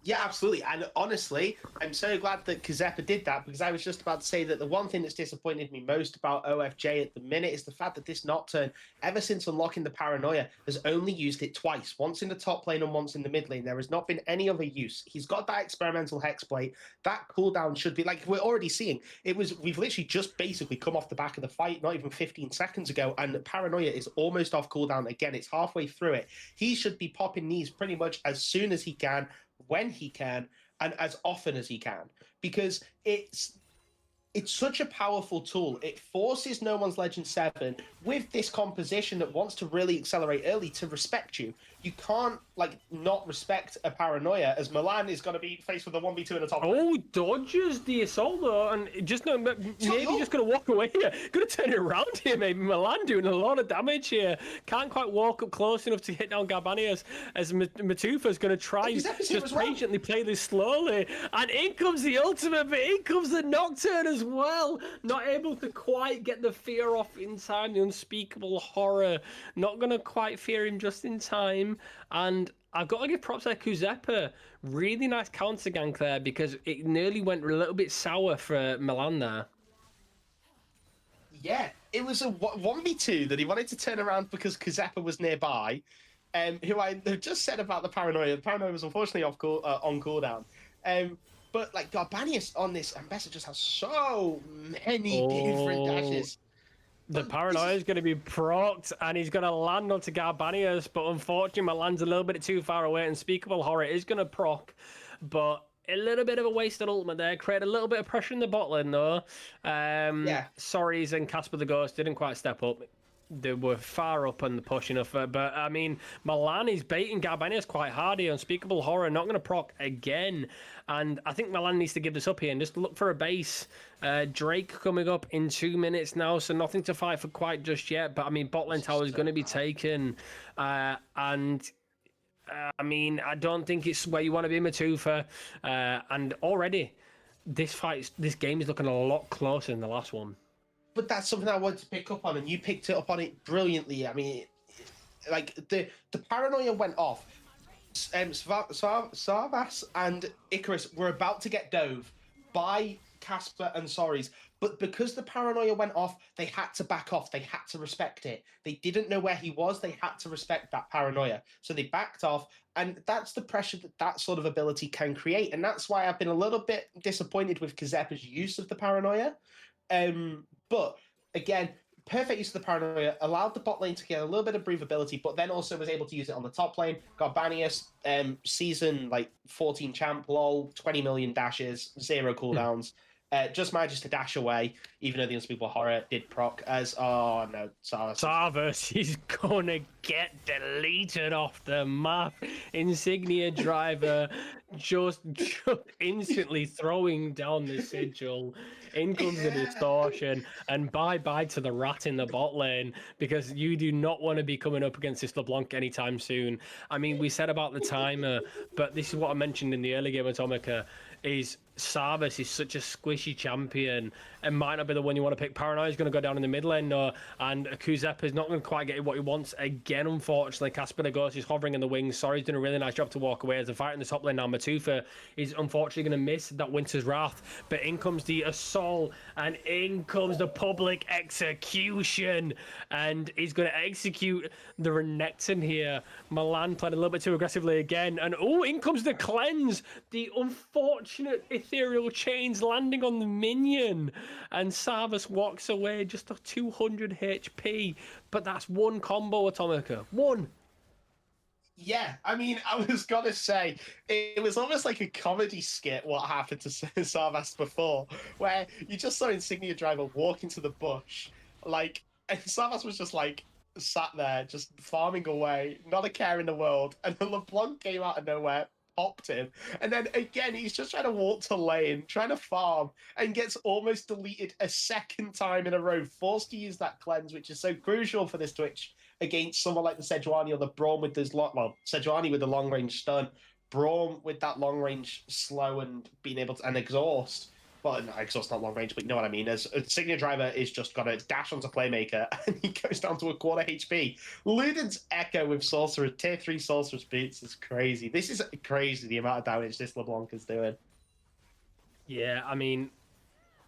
Yeah, absolutely. And honestly, I'm so glad that Kuzepa did that, because I was just about to say that the one thing that's disappointed me most about OFJ at the minute is the fact that this Nocturne, ever since unlocking the Paranoia, has only used it twice, once in the top lane and once in the mid lane. There has not been any other use. He's got that experimental Hexblade. That cooldown should be, like we're already seeing, we've literally just basically come off the back of the fight, not even 15 seconds ago, and the Paranoia is almost off cooldown again. It's halfway through it. He should be popping these pretty much as soon as he can, when he can, and as often as he can, because it's such a powerful tool. It forces No One's Legend 7 with this composition that wants to really accelerate early to respect you. You can't, not respect a Paranoia, as Milan is going to be faced with a 1v2 in the top lane. Oh, dodges the assault, though, and just maybe just going to walk away here. Going to turn it around here, maybe. Milan doing a lot of damage here. Can't quite walk up close enough to hit down Garbanius, as Matufa's going to try just patiently play this slowly. And in comes the ultimate, but in comes the Nocturne as well. Not able to quite get the fear off in time, the unspeakable horror. Not going to quite fear him just in time. And I've got to give props to Kuzepa. Really nice counter gank there, because it nearly went a little bit sour for Milan there. Yeah, it was a 1v2 that he wanted to turn around because Kuzepa was nearby, who I have just said about the Paranoia. The Paranoia was unfortunately on cooldown. But like Garbanius on this Ambessa just has so many different dashes. The paranoia is going to be procced, and he's going to land onto Garbanius, but unfortunately, Milan's a little bit too far away. Unspeakable Horror is going to proc, but a little bit of a wasted ultimate there. Create a little bit of pressure in the bot lane, though. Sorries, and Casper the Ghost didn't quite step up. They were far up on the push enough, but I mean, Milan is baiting Garbanius quite hard here. Unspeakable Horror not going to proc again, and I think Milan needs to give this up here and just look for a base. Drake coming up in 2 minutes now, so nothing to fight for quite just yet. But I mean, bot lane tower is going to be taken, and I mean, I don't think it's where you want to be, Matufa, and already this game is looking a lot closer than the last one. But that's something I wanted to pick up on, and you picked it up on it brilliantly. I mean, like the paranoia went off. Sarvas and Icarus were about to get dove by Casper and Sorries, but because the paranoia went off, they had to back off. They had to respect it. They didn't know where he was. They had to respect that paranoia. So they backed off, and that's the pressure that sort of ability can create. And that's why I've been a little bit disappointed with Kazepa's use of the paranoia. But again, perfect use of the paranoia, allowed the bot lane to get a little bit of breathability, but then also was able to use it on the top lane. Garbanius, season like 14 champ, lol, 20 million dashes, 0 cooldowns. Just manages to dash away, even though the Unspeakable Horror did proc as, oh no, Sarvas is gonna get deleted off the map. Insignia Driver just instantly throwing down the sigil. In comes the distortion, and bye-bye to the rat in the bot lane, because you do not want to be coming up against this LeBlanc anytime soon. I mean, we said about the timer, but this is what I mentioned in the early game of Atomica, is Sarvas is such a squishy champion and might not be the one you want to pick. Paranoia is going to go down in the mid lane now, and Kuzepa is not going to quite get what he wants again, unfortunately. Casper the Ghost is hovering in the wings. Sorry's doing a really nice job to walk away as the fight in the top lane now. Matufa is unfortunately going to miss that Winter's Wrath, but in comes the assault, and in comes the public execution, and he's going to execute the Renekton here. Milan played a little bit too aggressively again, and oh, in comes the cleanse. The unfortunate ethereal chains landing on the minion, and Sarvas walks away just a 200 HP, but that's one combo, Atomica. One. Yeah, I mean, I was gonna say, it was almost like a comedy skit what happened to Sarvas before, where you just saw Insignia Driver walk into the bush, like, and Sarvas was just like, sat there, just farming away, not a care in the world, and the LeBlanc came out of nowhere, popped him, and then again, he's just trying to walk to lane, trying to farm, and gets almost deleted a second time in a row, forced to use that cleanse, which is so crucial for this Twitch against someone like the Sejuani or the Braum with this Sejuani with the long range stun, Braum with that long range slow and being able to, and exhaust. Well, no, exhaust not long range, but you know what I mean. As Insignia Driver is just got to dash onto Playmaker, and he goes down to a quarter HP. Luden's Echo with Sorcerer, tier 3 Sorcerer's Boots is crazy. This is crazy, the amount of damage this LeBlanc is doing. Yeah, I mean,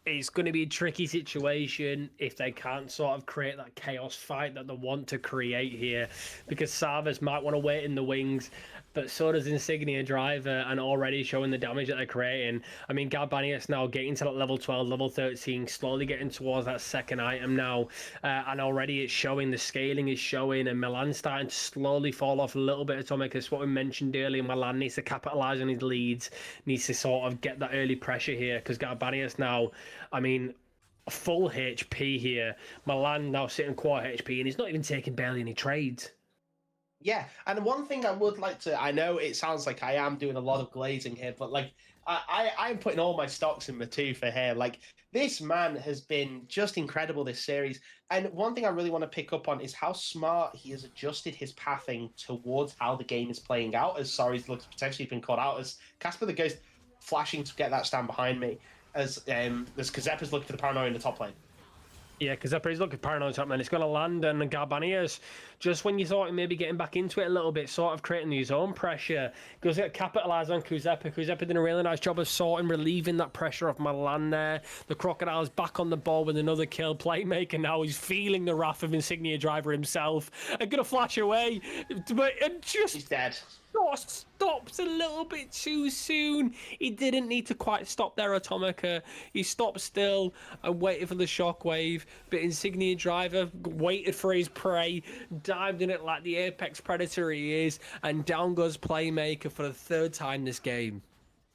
it's going to be a tricky situation if they can't sort of create that chaos fight that they want to create here, because Sarvas might want to wait in the wings, but so does Insignia Driver, and already showing the damage that they're creating. I mean, Garbanius now getting to that level 12, level 13, slowly getting towards that second item now, and already it's showing, the scaling is showing, and Milan's starting to slowly fall off a little bit. Atomic, as what we mentioned earlier, Milan needs to capitalise on his leads, needs to sort of get that early pressure here, because Garbanius now, I mean, full HP here. Milan now sitting quarter HP, and he's not even taking barely any trades. Yeah, and one thing I would like to, I know it sounds like I am doing a lot of glazing here, but like I'm putting all my stocks in Matufa here. Like, this man has been just incredible this series. And one thing I really want to pick up on is how smart he has adjusted his pathing towards how the game is playing out, as Sorry's looks potentially been caught out, as Casper the Ghost flashing to get that stand behind me, as Kazepa's looking for the paranoia in the top lane. Yeah, because he's looking paranoid top, man. It's going to land, and Garbanius, just when you thought he may be getting back into it a little bit, sort of creating his own pressure, goes to capitalise on Kuzepa. Kuzepa did a really nice job of sorting, relieving that pressure off Milan there. The Crocodile's back on the ball with another kill. Playmaker now, he's feeling the wrath of Insignia Driver himself. And going to flash away, but just... He's dead. Stop perhaps a little bit too soon. He didn't need to quite stop there, Atomica. He stopped still and waited for the shockwave, but Insignia Driver waited for his prey, dived in it like the apex predator he is, and down goes Playmaker for the third time this game.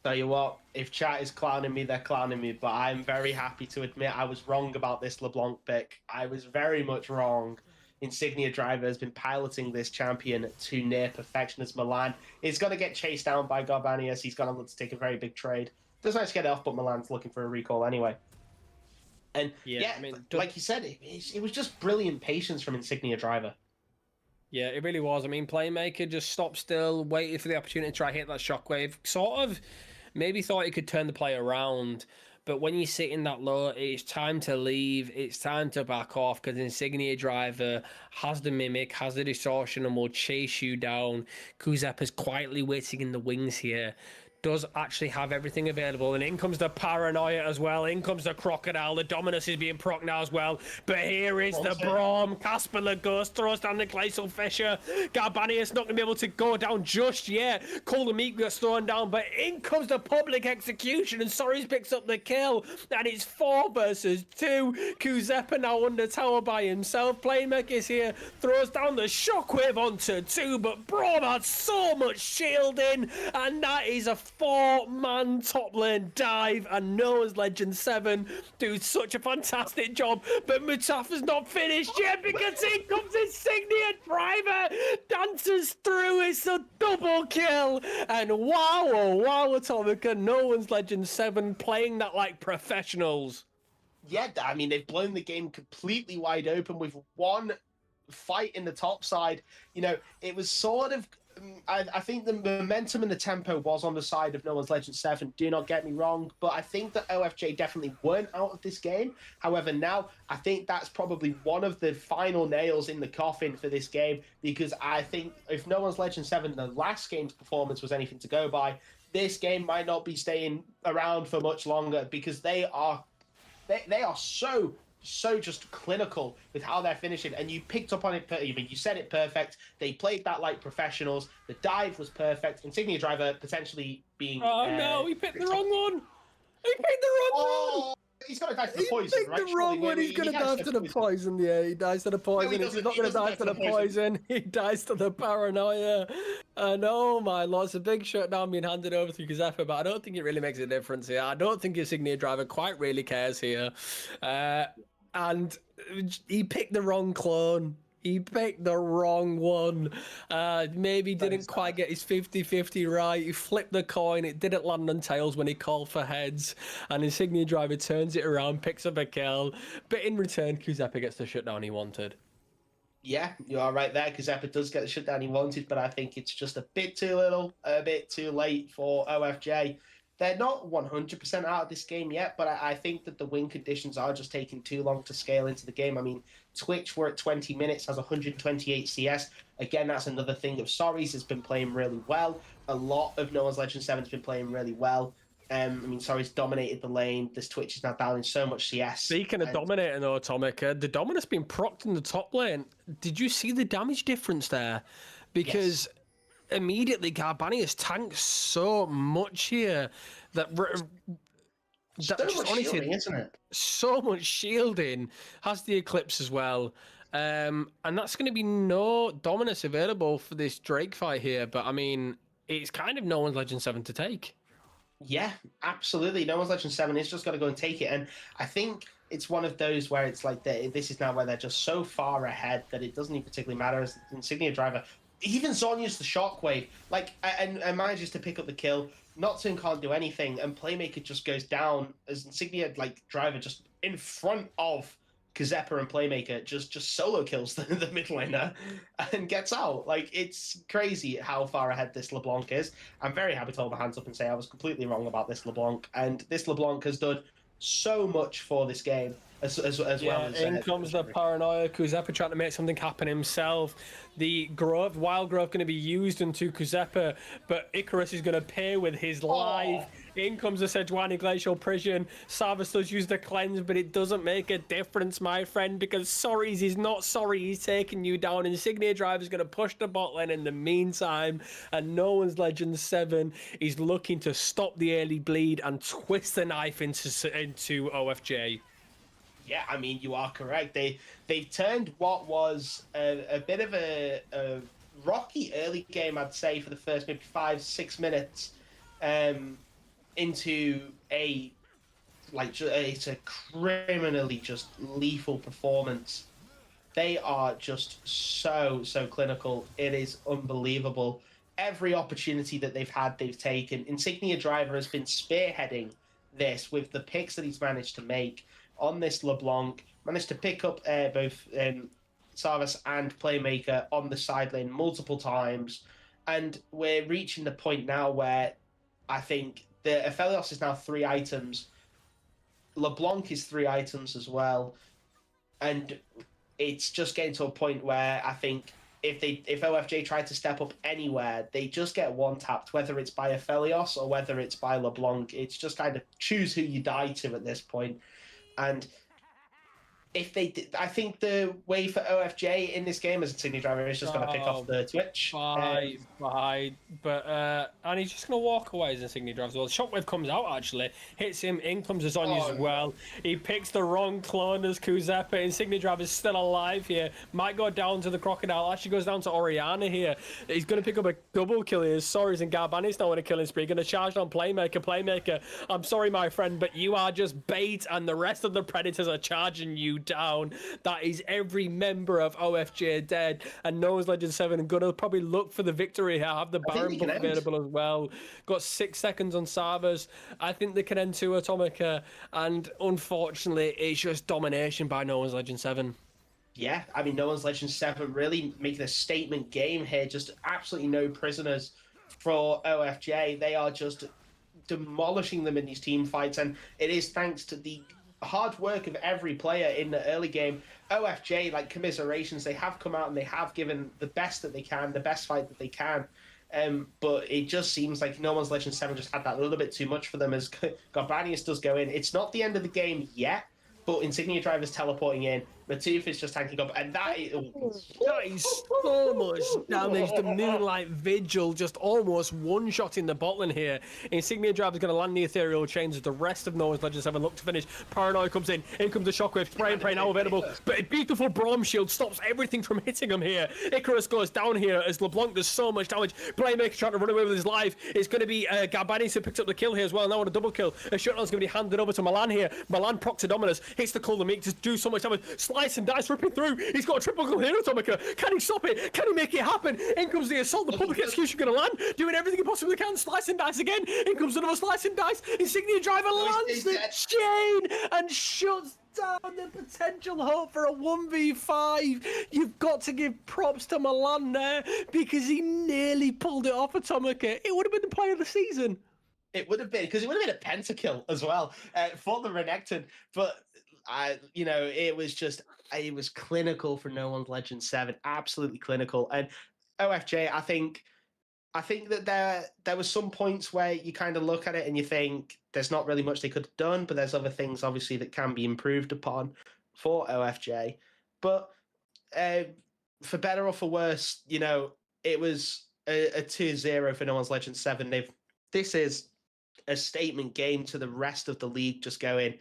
Tell you what, if chat is clowning me, they're clowning me, but I'm very happy to admit I was wrong about this LeBlanc pick. I was very much wrong. Insignia Driver has been piloting this champion to near perfection as Milan. He's going to get chased down by Garbanius. He's going to look to take a very big trade. Doesn't actually get it off, but Milan's looking for a recall anyway. And I mean, like you said, it was just brilliant patience from Insignia Driver. Yeah, it really was. I mean, Playmaker just stopped still, waited for the opportunity to try hit that shockwave. Sort of maybe thought he could turn the play around. But when you sit in that low, it's time to leave. It's time to back off because Insignia Driver has the mimic, has the distortion, and will chase you down. Kuzepa's quietly waiting in the wings here. Does actually have everything available, and in comes the Paranoia as well. In comes the Crocodile. The Dominus is being proc now as well. But here is the Braum. Casper the Ghost throws down the Glacial Fissure. Garbanius not going to be able to go down just yet. Cole the Meek gets thrown down, but in comes the Public Execution, and Soris picks up the kill, and it's 4 versus 2. Kuzepa now under tower by himself. Playmaker is here, throws down the Shockwave onto 2, but Braum had so much shielding, and that is a 4-man top lane dive, and Noah's Legend 7 do such a fantastic job, but Mutafa's not finished yet because in comes Insignia Driver, dances through, it's a double kill, and wow, oh wow, Atomica, Noah's Legend 7 playing that like professionals. Yeah, I mean, they've blown the game completely wide open with one fight in the top side. You know, it was sort of, I think the momentum and the tempo was on the side of No One's Legend 7, do not get me wrong, but I think that OFJ definitely weren't out of this game. However, now I think that's probably one of the final nails in the coffin for this game, because I think if No One's Legend 7, the last game's performance was anything to go by, this game might not be staying around for much longer, because they are so just clinical with how they're finishing, and you picked up on it. You said it perfect. They played that like professionals. The dive was perfect. Insignia Driver potentially being. Oh no, he picked the wrong one. He picked the wrong one. He's got to die to the poison, He right? picked the wrong one. He's going to die to the poison. Yeah, he dies to the poison. No, He's not going to die to the poison. He dies to the Paranoia. And oh my lord, it's a big shutdown being handed over to Kuzepa, but I don't think it really makes a difference here. I don't think Insignia Driver quite really cares here. And he picked the wrong clone. He picked the wrong one. Maybe didn't quite get his 50-50 right. He flipped the coin. It didn't land on tails when he called for heads. And Insignia Driver turns it around, picks up a kill. But in return, Kuzepa gets the shutdown he wanted. Yeah, you are right there. Kuzepa does get the shutdown he wanted, but I think it's just a bit too little, a bit too late for OFJ. They're not 100% out of this game yet, but I think that the win conditions are just taking too long to scale into the game. I mean, Twitch, we're at 20 minutes, has 128 CS. Again, that's another thing of Soris has been playing really well. A lot of No One's Legend 7 has been playing really well. I mean, Soris dominated the lane. This Twitch is now down in so much CS. Speaking of dominating, though, Atomica, the Dominus being procced in the top lane. Did you see the damage difference there? Because... Yes. Immediately, Garbanius tanks so much here that so much shielding, isn't it? So much shielding. Has the Eclipse as well. And that's going to be no Dominus available for this Drake fight here. But, I mean, it's kind of No One's Legend 7 to take. Yeah, absolutely. No One's Legend 7 is just got to go and take it. And I think it's one of those where it's like, this is now where they're just so far ahead that it doesn't even particularly matter as Insignia Driver. Even Zonya's the shockwave, like, and manages to pick up the kill. Nocturne can't do anything, and Playmaker just goes down as Insignia, like, Driver just in front of Kuzepa and Playmaker just solo kills the mid laner and gets out. Like, it's crazy how far ahead this LeBlanc is. I'm very happy to hold my hands up and say I was completely wrong about this LeBlanc, and this LeBlanc has done so much for this game. as well as in comes the paranoia. Kuzepa trying to make something happen himself. The wild growth going to be used into Kuzepa, but Icarus is going to pay with his life. In comes the Sejuani Glacial Prison. Savas does use the cleanse, but it doesn't make a difference, my friend, because Sorry's is not sorry. He's taking you down. Insignia Drive is going to push the bot lane in the meantime, and No One's Legend 7 is looking to stop the early bleed and twist the knife into OFJ. Yeah, I mean, you are correct. They turned what was a bit of a rocky early game, I'd say, for the first maybe 5-6 minutes, into it's a criminally just lethal performance. They are just so clinical. It is unbelievable. Every opportunity that they've had, they've taken. Insignia Driver has been spearheading this with the picks that he's managed to make on this LeBlanc. Managed to pick up both Savas and Playmaker on the side lane multiple times. And we're reaching the point now where I think the Aphelios is now 3 items. LeBlanc is 3 items as well. And it's just getting to a point where I think if OFJ tried to step up anywhere, they just get one tapped, whether it's by Aphelios or whether it's by LeBlanc. It's just kind of choose who you die to at this point. And if they did, I think the way for OFJ in this game as Insignia Driver is just going to pick off the Twitch. But and he's just going to walk away as Insignia Driver as well. Shockwave comes out, actually, hits him, in comes Azanya as well. He picks the wrong clone as Kuzepa. Insignia Driver is still alive here. Might go down to the Crocodile, actually goes down to Oriana here. He's going to pick up a double kill here. Sorry's and Garbanis now in a killing spree. Going to charge down Playmaker. I'm sorry, my friend, but you are just bait, and the rest of the Predators are charging you down. That is every member of OFJ dead, and No One's Legend 7 gonna probably look for the victory here. Have the Baron buff available as well. Got 6 seconds on Savas. I think they can end 2 Atomica, and unfortunately it's just domination by No One's Legend 7. Yeah, I mean, No One's Legend 7 really making a statement game here. Just absolutely no prisoners for OFJ. They are just demolishing them in these team fights, and it is thanks to the hard work of every player in the early game. OFJ, like, commiserations, they have come out and they have given the best that they can, the best fight that they can. But it just seems like No One's Legend 7 just had that a little bit too much for them as Garbanius does go in. It's not the end of the game yet, but Insignia Driver's teleporting in. Matuf is just tanking up, and that is so much damage. The Moonlight Vigil just almost one-shotting the bot lane here. Insignia Driver's going to land the Ethereal Chains as the rest of No One's Legend 7 look to finish. Paranoia comes in comes the Shockwave, Spray now available, but a beautiful Braum Shield stops everything from hitting him here. Icarus goes down here as LeBlanc does so much damage. Playmaker trying to run away with his life. It's going to be Garbanis who picks up the kill here as well, now on a double kill. A shutdown's going to be handed over to Milan here. Milan procs to Dominus, hits the Call the Meek to do so much damage. Slice and dice ripping through. He's got a triple kill here, Atomica. Can he stop it? Can he make it happen? In comes the assault. The public execution going to land, doing everything he possibly can. Slice and dice again. In comes another slice and dice. Insignia Driver lands the chain and shuts down the potential hope for a 1v5. You've got to give props to Milan there because he nearly pulled it off Atomica. It would have been the play of the season. It would have been, because it would have been a pentakill as well for the Renekton. But it was clinical for No One's Legend 7, absolutely clinical. And OFJ, I think that there was some points where you kind of look at it and you think there's not really much they could have done, but there's other things obviously that can be improved upon for OFJ. But for better or for worse, it was a 2-0 for No One's Legend 7. This is a statement game to the rest of the league, just going,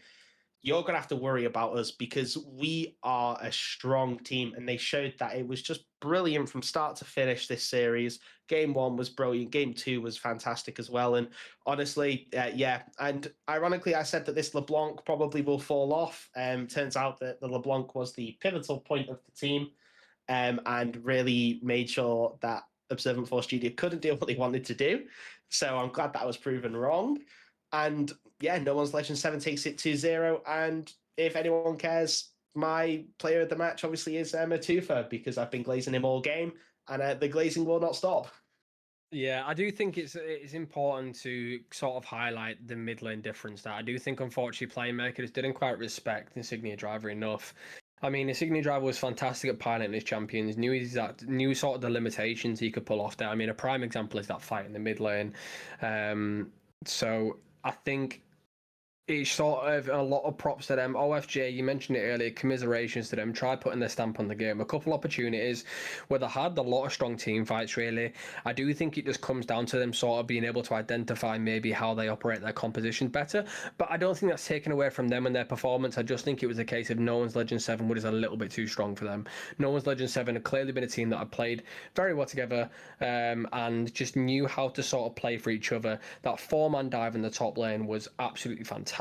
you're going to have to worry about us because we are a strong team. And they showed that. It was just brilliant from start to finish, this series. Game 1 was brilliant. Game 2 was fantastic as well. And honestly, yeah. And ironically, I said that this LeBlanc probably will fall off. Turns out that the LeBlanc was the pivotal point of the team, and really made sure that Observant Force Studio couldn't do what they wanted to do. So I'm glad that was proven wrong. And yeah, No One's Legend 7 takes it 2-0. And if anyone cares, my player of the match obviously is Matufa, because I've been glazing him all game, and the glazing will not stop. Yeah, I do think it's important to sort of highlight the mid lane difference. That I do think, unfortunately, playmakers didn't quite respect Insignia Driver enough. I mean, Insignia Driver was fantastic at piloting his champions. Knew sort of the limitations he could pull off there. I mean, a prime example is that fight in the mid lane. So I think it's sort of a lot of props to them. OFJ, you mentioned it earlier, commiserations to them. Try putting their stamp on the game. A couple opportunities where they had a lot of strong team fights, really. I do think it just comes down to them sort of being able to identify maybe how they operate their composition better. But I don't think that's taken away from them and their performance. I just think it was a case of No One's Legend 7 was a little bit too strong for them. No One's Legend 7 had clearly been a team that had played very well together and just knew how to sort of play for each other. That 4-man dive in the top lane was absolutely fantastic.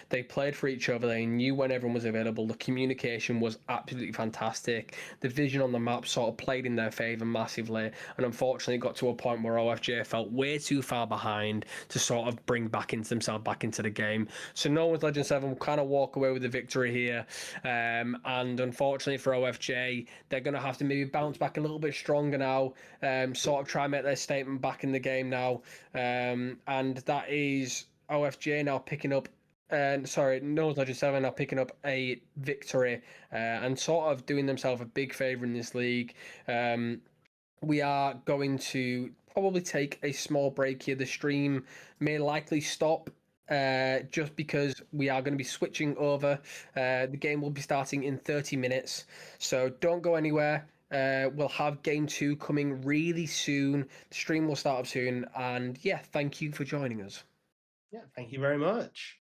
They played for each other. They knew when everyone was available. The communication was absolutely fantastic. The vision on the map sort of played in their favour massively. And unfortunately, it got to a point where OFJ felt way too far behind to sort of bring themselves back into the game. So No One's Legend 7 will kind of walk away with the victory here. And unfortunately for OFJ, they're going to have to maybe bounce back a little bit stronger now, sort of try and make their statement back in the game now. And that is OFJ now picking up, No One's Legend 7 now picking up a victory and sort of doing themselves a big favour in this league. We are going to probably take a small break here. The stream may likely stop just because we are going to be switching over. The game will be starting in 30 minutes, so don't go anywhere. We'll have game 2 coming really soon. The stream will start up soon, and yeah, thank you for joining us. Yeah, thank you very much.